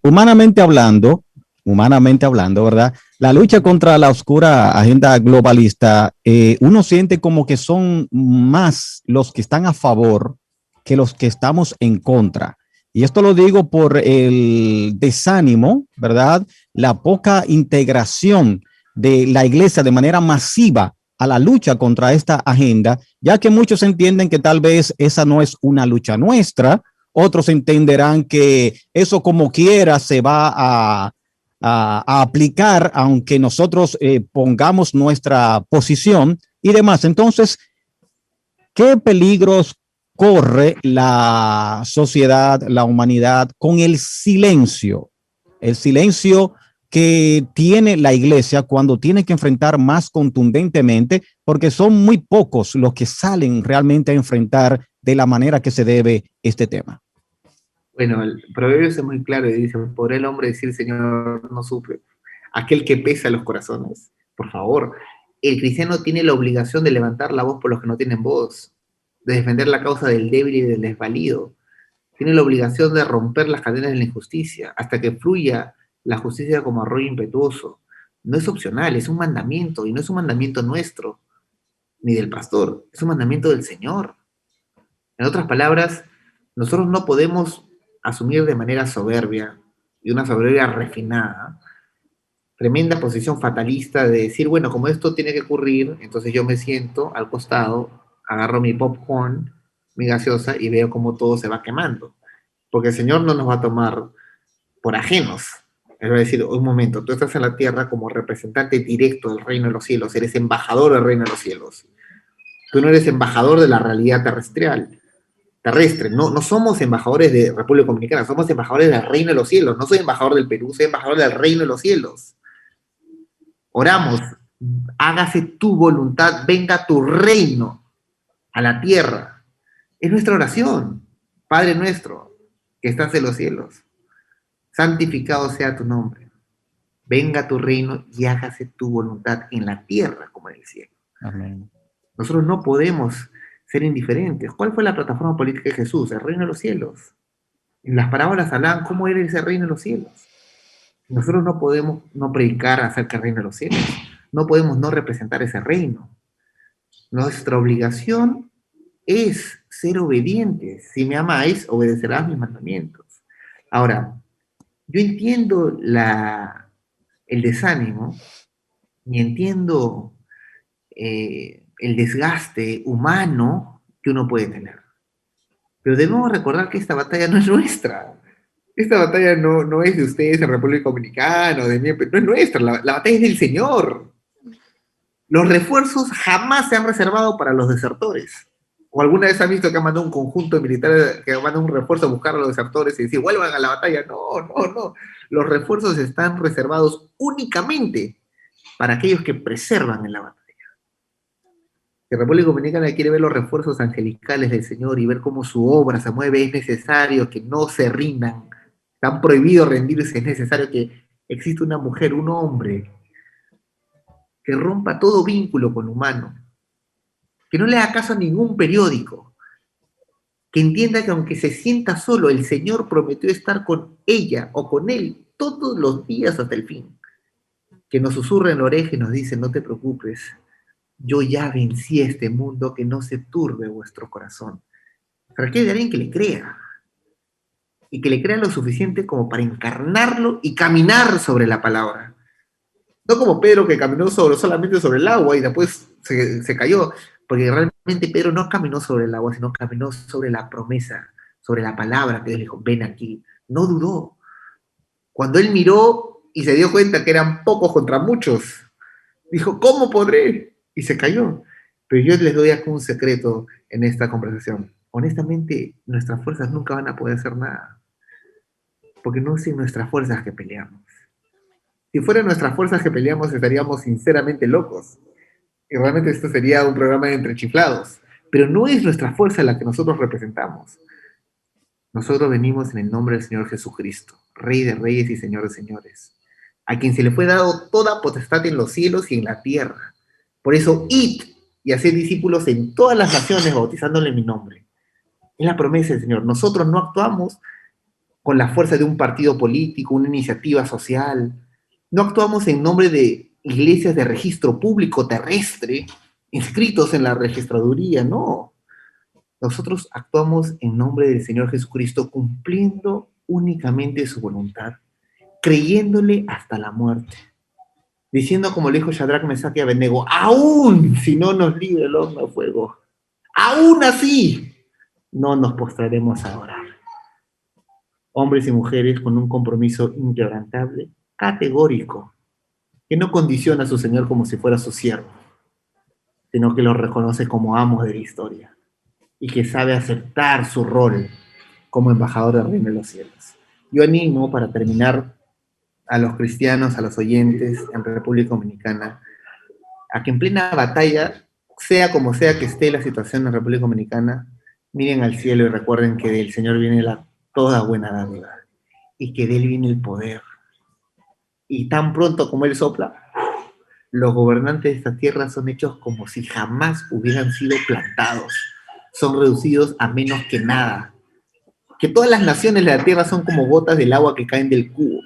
humanamente hablando, humanamente hablando, ¿verdad? La lucha contra la oscura agenda globalista, uno siente como que son más los que están a favor que los que estamos en contra. Y esto lo digo por el desánimo, ¿verdad? La poca integración de la iglesia de manera masiva a la lucha contra esta agenda, ya que muchos entienden que tal vez esa no es una lucha nuestra, otros entenderán que eso como quiera se va a aplicar, aunque nosotros pongamos nuestra posición y demás. Entonces, ¿qué peligros corre la sociedad, la humanidad con el silencio? El silencio que tiene la iglesia cuando tiene que enfrentar más contundentemente, porque son muy pocos los que salen realmente a enfrentar de la manera que se debe este tema. Bueno, el proverbio es muy claro y dice, ¿podrá el hombre decir, Señor, no supe? Aquel que pesa los corazones. Por favor, el cristiano tiene la obligación de levantar la voz por los que no tienen voz, de defender la causa del débil y del desvalido. Tiene la obligación de romper las cadenas de la injusticia hasta que fluya la justicia como arroyo impetuoso. No es opcional, es un mandamiento, y no es un mandamiento nuestro, ni del pastor, es un mandamiento del Señor. En otras palabras, nosotros no podemos asumir de manera soberbia, y una soberbia refinada, tremenda posición fatalista de decir, bueno, como esto tiene que ocurrir, entonces yo me siento al costado, agarro mi popcorn, mi gaseosa, y veo cómo todo se va quemando. Porque el Señor no nos va a tomar por ajenos. Él va a decir, un momento, tú estás en la tierra como representante directo del reino de los cielos, eres embajador del reino de los cielos. Tú no eres embajador de la realidad terrestre. No somos embajadores de República Dominicana, somos embajadores del reino de los cielos. No soy embajador del Perú, soy embajador del reino de los cielos. Oramos, hágase tu voluntad, venga tu reino a la tierra. Es nuestra oración. Padre nuestro, que estás en los cielos, santificado sea tu nombre. Venga tu reino y hágase tu voluntad en la tierra como en el cielo. Amén. Nosotros no podemos ser indiferentes. ¿Cuál fue la plataforma política de Jesús? El reino de los cielos. En las parábolas hablaban cómo era ese reino de los cielos. Nosotros no podemos no predicar acerca del reino de los cielos. No podemos no representar ese reino. Nuestra obligación es ser obedientes. Si me amáis, obedecerás mis mandamientos. Ahora, yo entiendo el desánimo y entiendo el desgaste humano que uno puede tener. Pero debemos recordar que esta batalla no es nuestra. Esta batalla no es de ustedes en República Dominicana, de mí, no es nuestra, la batalla es del Señor. Los refuerzos jamás se han reservado para los desertores. ¿O alguna vez han visto que han mandado un conjunto de militares que mandan un refuerzo a buscar a los desertores y decir, vuelvan a la batalla? No. Los refuerzos están reservados únicamente para aquellos que preservan en la batalla. Si República Dominicana quiere ver los refuerzos angelicales del Señor y ver cómo su obra se mueve, es necesario que no se rindan. Están prohibido rendirse, es necesario que exista una mujer, un hombre, que rompa todo vínculo con lo humano, que no le haga caso a ningún periódico, que entienda que aunque se sienta solo, el Señor prometió estar con ella o con él todos los días hasta el fin, que nos susurra en la oreja y nos dice, no te preocupes, yo ya vencí este mundo, que no se turbe vuestro corazón. Requiere de alguien que le crea, y que le crea lo suficiente como para encarnarlo y caminar sobre la palabra. No como Pedro, que caminó solamente sobre el agua y después se cayó, porque realmente Pedro no caminó sobre el agua, sino caminó sobre la promesa, sobre la palabra que Dios le dijo, ven aquí. No dudó. Cuando él miró y se dio cuenta que eran pocos contra muchos, dijo, ¿cómo podré? Y se cayó. Pero yo les doy acá un secreto en esta conversación. Honestamente, nuestras fuerzas nunca van a poder hacer nada, porque no es en nuestras fuerzas que peleamos. Si fueran nuestras fuerzas que peleamos, estaríamos sinceramente locos. Y realmente esto sería un programa de entrechiflados. Pero no es nuestra fuerza la que nosotros representamos. Nosotros venimos en el nombre del Señor Jesucristo, Rey de Reyes y Señor de Señores, a quien se le fue dado toda potestad en los cielos y en la tierra. Por eso, id y haced discípulos en todas las naciones, bautizándole en mi nombre. Es la promesa del Señor. Nosotros no actuamos con la fuerza de un partido político, una iniciativa social. No actuamos en nombre de iglesias de registro público terrestre, inscritos en la registraduría, no. Nosotros actuamos en nombre del Señor Jesucristo, cumpliendo únicamente su voluntad, creyéndole hasta la muerte, diciendo como le dijo Shadrach, Mesach y Abednego, aún si no nos libre el horno de fuego, aún así no nos postraremos a orar. Hombres y mujeres con un compromiso inquebrantable, categórico, que no condiciona a su Señor como si fuera su siervo, sino que lo reconoce como amo de la historia y que sabe aceptar su rol como embajador del reino de los cielos. Yo animo, para terminar, a los cristianos, a los oyentes en República Dominicana, a que en plena batalla, sea como sea que esté la situación en República Dominicana, miren al cielo y recuerden que del Señor viene toda buena dádiva y que de Él viene el poder. Y tan pronto como Él sopla, los gobernantes de esta tierra son hechos como si jamás hubieran sido plantados. Son reducidos a menos que nada. Que todas las naciones de la tierra son como gotas del agua que caen del cubo.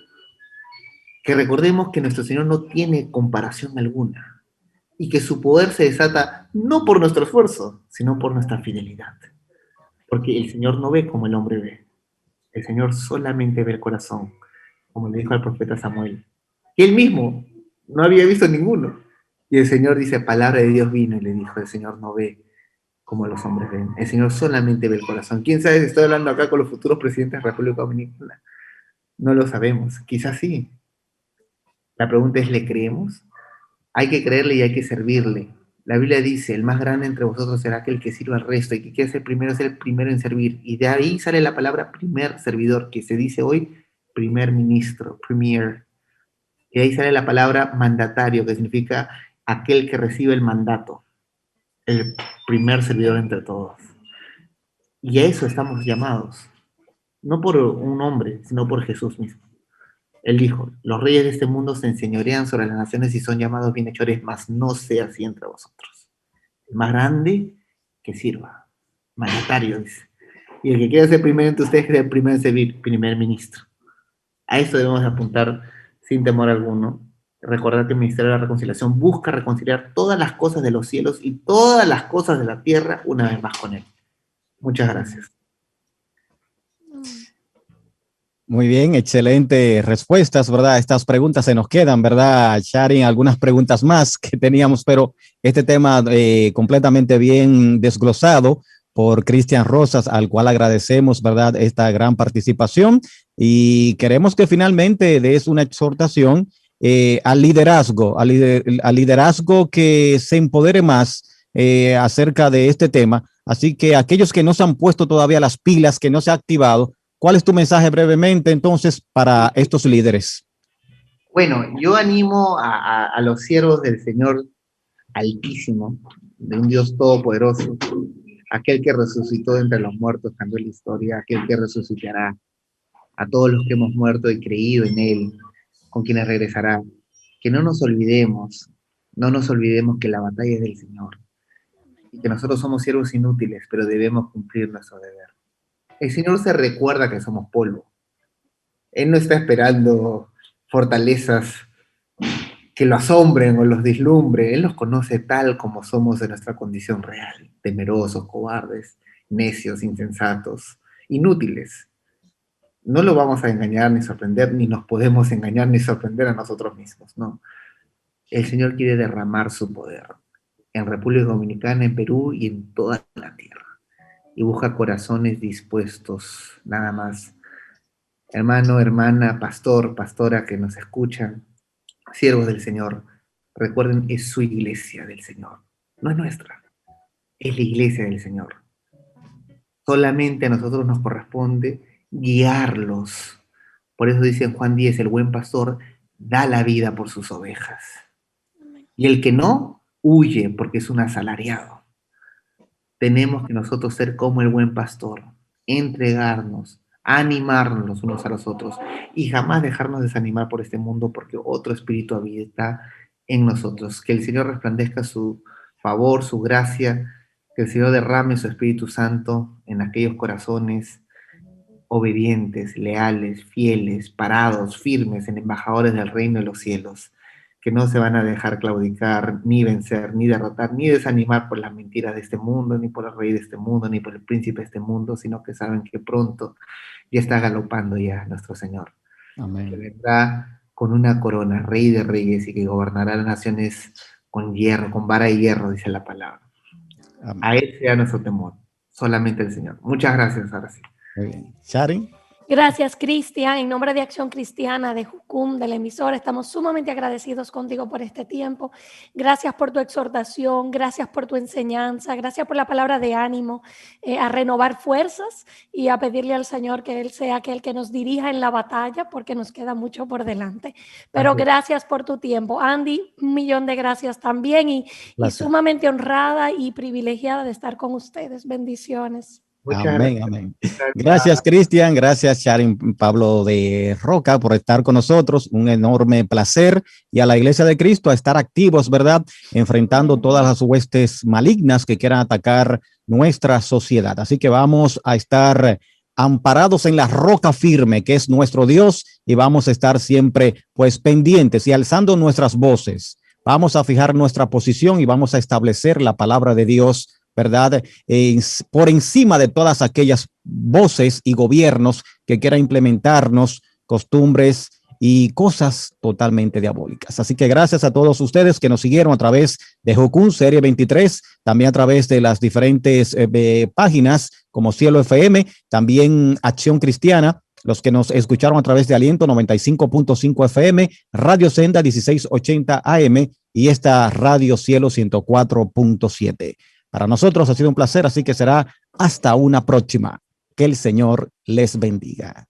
Que recordemos que nuestro Señor no tiene comparación alguna y que su poder se desata no por nuestro esfuerzo, sino por nuestra fidelidad. Porque el Señor no ve como el hombre ve. El Señor solamente ve el corazón, como le dijo al profeta Samuel, que él mismo no había visto ninguno. Y el Señor dice, palabra de Dios vino y le dijo, el Señor no ve como los hombres ven. El Señor solamente ve el corazón. ¿Quién sabe si estoy hablando acá con los futuros presidentes de la República Dominicana? No lo sabemos. Quizás sí. La pregunta es, ¿le creemos? Hay que creerle y hay que servirle. La Biblia dice, el más grande entre vosotros será aquel que sirva al resto, y que quiere ser primero es el primero en servir. Y de ahí sale la palabra primer servidor, que se dice hoy primer ministro, premier. Y de ahí sale la palabra mandatario, que significa aquel que recibe el mandato, el primer servidor entre todos. Y a eso estamos llamados, no por un hombre, sino por Jesús mismo. Él dijo, los reyes de este mundo se enseñorean sobre las naciones y son llamados bienhechores, mas no sea así entre vosotros. El más grande, que sirva. Mandatario, dice. Y el que quiera ser primero entre ustedes, que sea el primero en servir, primer ministro. A eso debemos apuntar sin temor alguno. Recordar que el Ministerio de la Reconciliación busca reconciliar todas las cosas de los cielos y todas las cosas de la tierra una vez más con Él. Muchas gracias. Muy bien, excelente respuestas, ¿verdad? Estas preguntas se nos quedan, ¿verdad, Sharon? Algunas preguntas más que teníamos, pero este tema completamente bien desglosado por Cristian Rosas, al cual agradecemos, ¿verdad?, esta gran participación, y queremos que finalmente des una exhortación al liderazgo, al liderazgo que se empodere más acerca de este tema. Así que aquellos que no se han puesto todavía las pilas, que no se ha activado, ¿cuál es tu mensaje brevemente entonces para estos líderes? Bueno, yo animo a los siervos del Señor Altísimo, de un Dios todopoderoso, aquel que resucitó de entre los muertos, cambió la historia, aquel que resucitará a todos los que hemos muerto y creído en Él, con quienes regresará. Que no nos olvidemos, no nos olvidemos que la batalla es del Señor y que nosotros somos siervos inútiles, pero debemos cumplir nuestro deber. El Señor se recuerda que somos polvo. Él no está esperando fortalezas que lo asombren o los deslumbre. Él nos conoce tal como somos en nuestra condición real, temerosos, cobardes, necios, insensatos, inútiles. No lo vamos a engañar ni sorprender, ni nos podemos engañar ni sorprender a nosotros mismos, no. El Señor quiere derramar su poder en República Dominicana, en Perú y en toda la tierra. Y busca corazones dispuestos, nada más. Hermano, hermana, pastor, pastora que nos escuchan, siervos del Señor, recuerden, es su iglesia del Señor, no es nuestra, es la iglesia del Señor. Solamente a nosotros nos corresponde guiarlos. Por eso dice en Juan 10, el buen pastor da la vida por sus ovejas. Y el que no, huye porque es un asalariado. Tenemos que nosotros ser como el buen pastor, entregarnos, animarnos los unos a los otros y jamás dejarnos desanimar por este mundo, porque otro espíritu habita en nosotros. Que el Señor resplandezca su favor, su gracia, que el Señor derrame su Espíritu Santo en aquellos corazones obedientes, leales, fieles, parados, firmes, en embajadores del reino de los cielos, que no se van a dejar claudicar, ni vencer, ni derrotar, ni desanimar por las mentiras de este mundo, ni por el rey de este mundo, ni por el príncipe de este mundo, sino que saben que pronto ya está galopando ya nuestro Señor, que vendrá con una corona, rey de reyes, y que gobernará las naciones con hierro, con vara de hierro, dice la palabra. Amén. A Él sea nuestro temor, solamente el Señor. Muchas gracias, ahora sí. Muy bien. Sharon. Gracias, Cristian. En nombre de Acción Cristiana, de Jucum, de la emisora, estamos sumamente agradecidos contigo por este tiempo. Gracias por tu exhortación, gracias por tu enseñanza, gracias por la palabra de ánimo, a renovar fuerzas y a pedirle al Señor que Él sea aquel que nos dirija en la batalla, porque nos queda mucho por delante. Pero gracias por tu tiempo. Andy, 1.000.000 de gracias también y sumamente honrada y privilegiada de estar con ustedes. Bendiciones. Amén, amén. Gracias, Cristian. Gracias, Sharon Pablo de Roca, por estar con nosotros. Un enorme placer. Y a la Iglesia de Cristo a estar activos, ¿verdad? Enfrentando todas las huestes malignas que quieran atacar nuestra sociedad. Así que vamos a estar amparados en la roca firme, que es nuestro Dios, y vamos a estar siempre, pues, pendientes y alzando nuestras voces. Vamos a fijar nuestra posición y vamos a establecer la palabra de Dios, ¿verdad? Por encima de todas aquellas voces y gobiernos que quieran implementarnos costumbres y cosas totalmente diabólicas. Así que gracias a todos ustedes que nos siguieron a través de Jucum Serie 23, también a través de las diferentes páginas como Cielo FM, también Acción Cristiana, los que nos escucharon a través de Aliento 95.5 FM, Radio Senda 1680 AM y esta Radio Cielo 104.7. Para nosotros ha sido un placer, así que será hasta una próxima. Que el Señor les bendiga.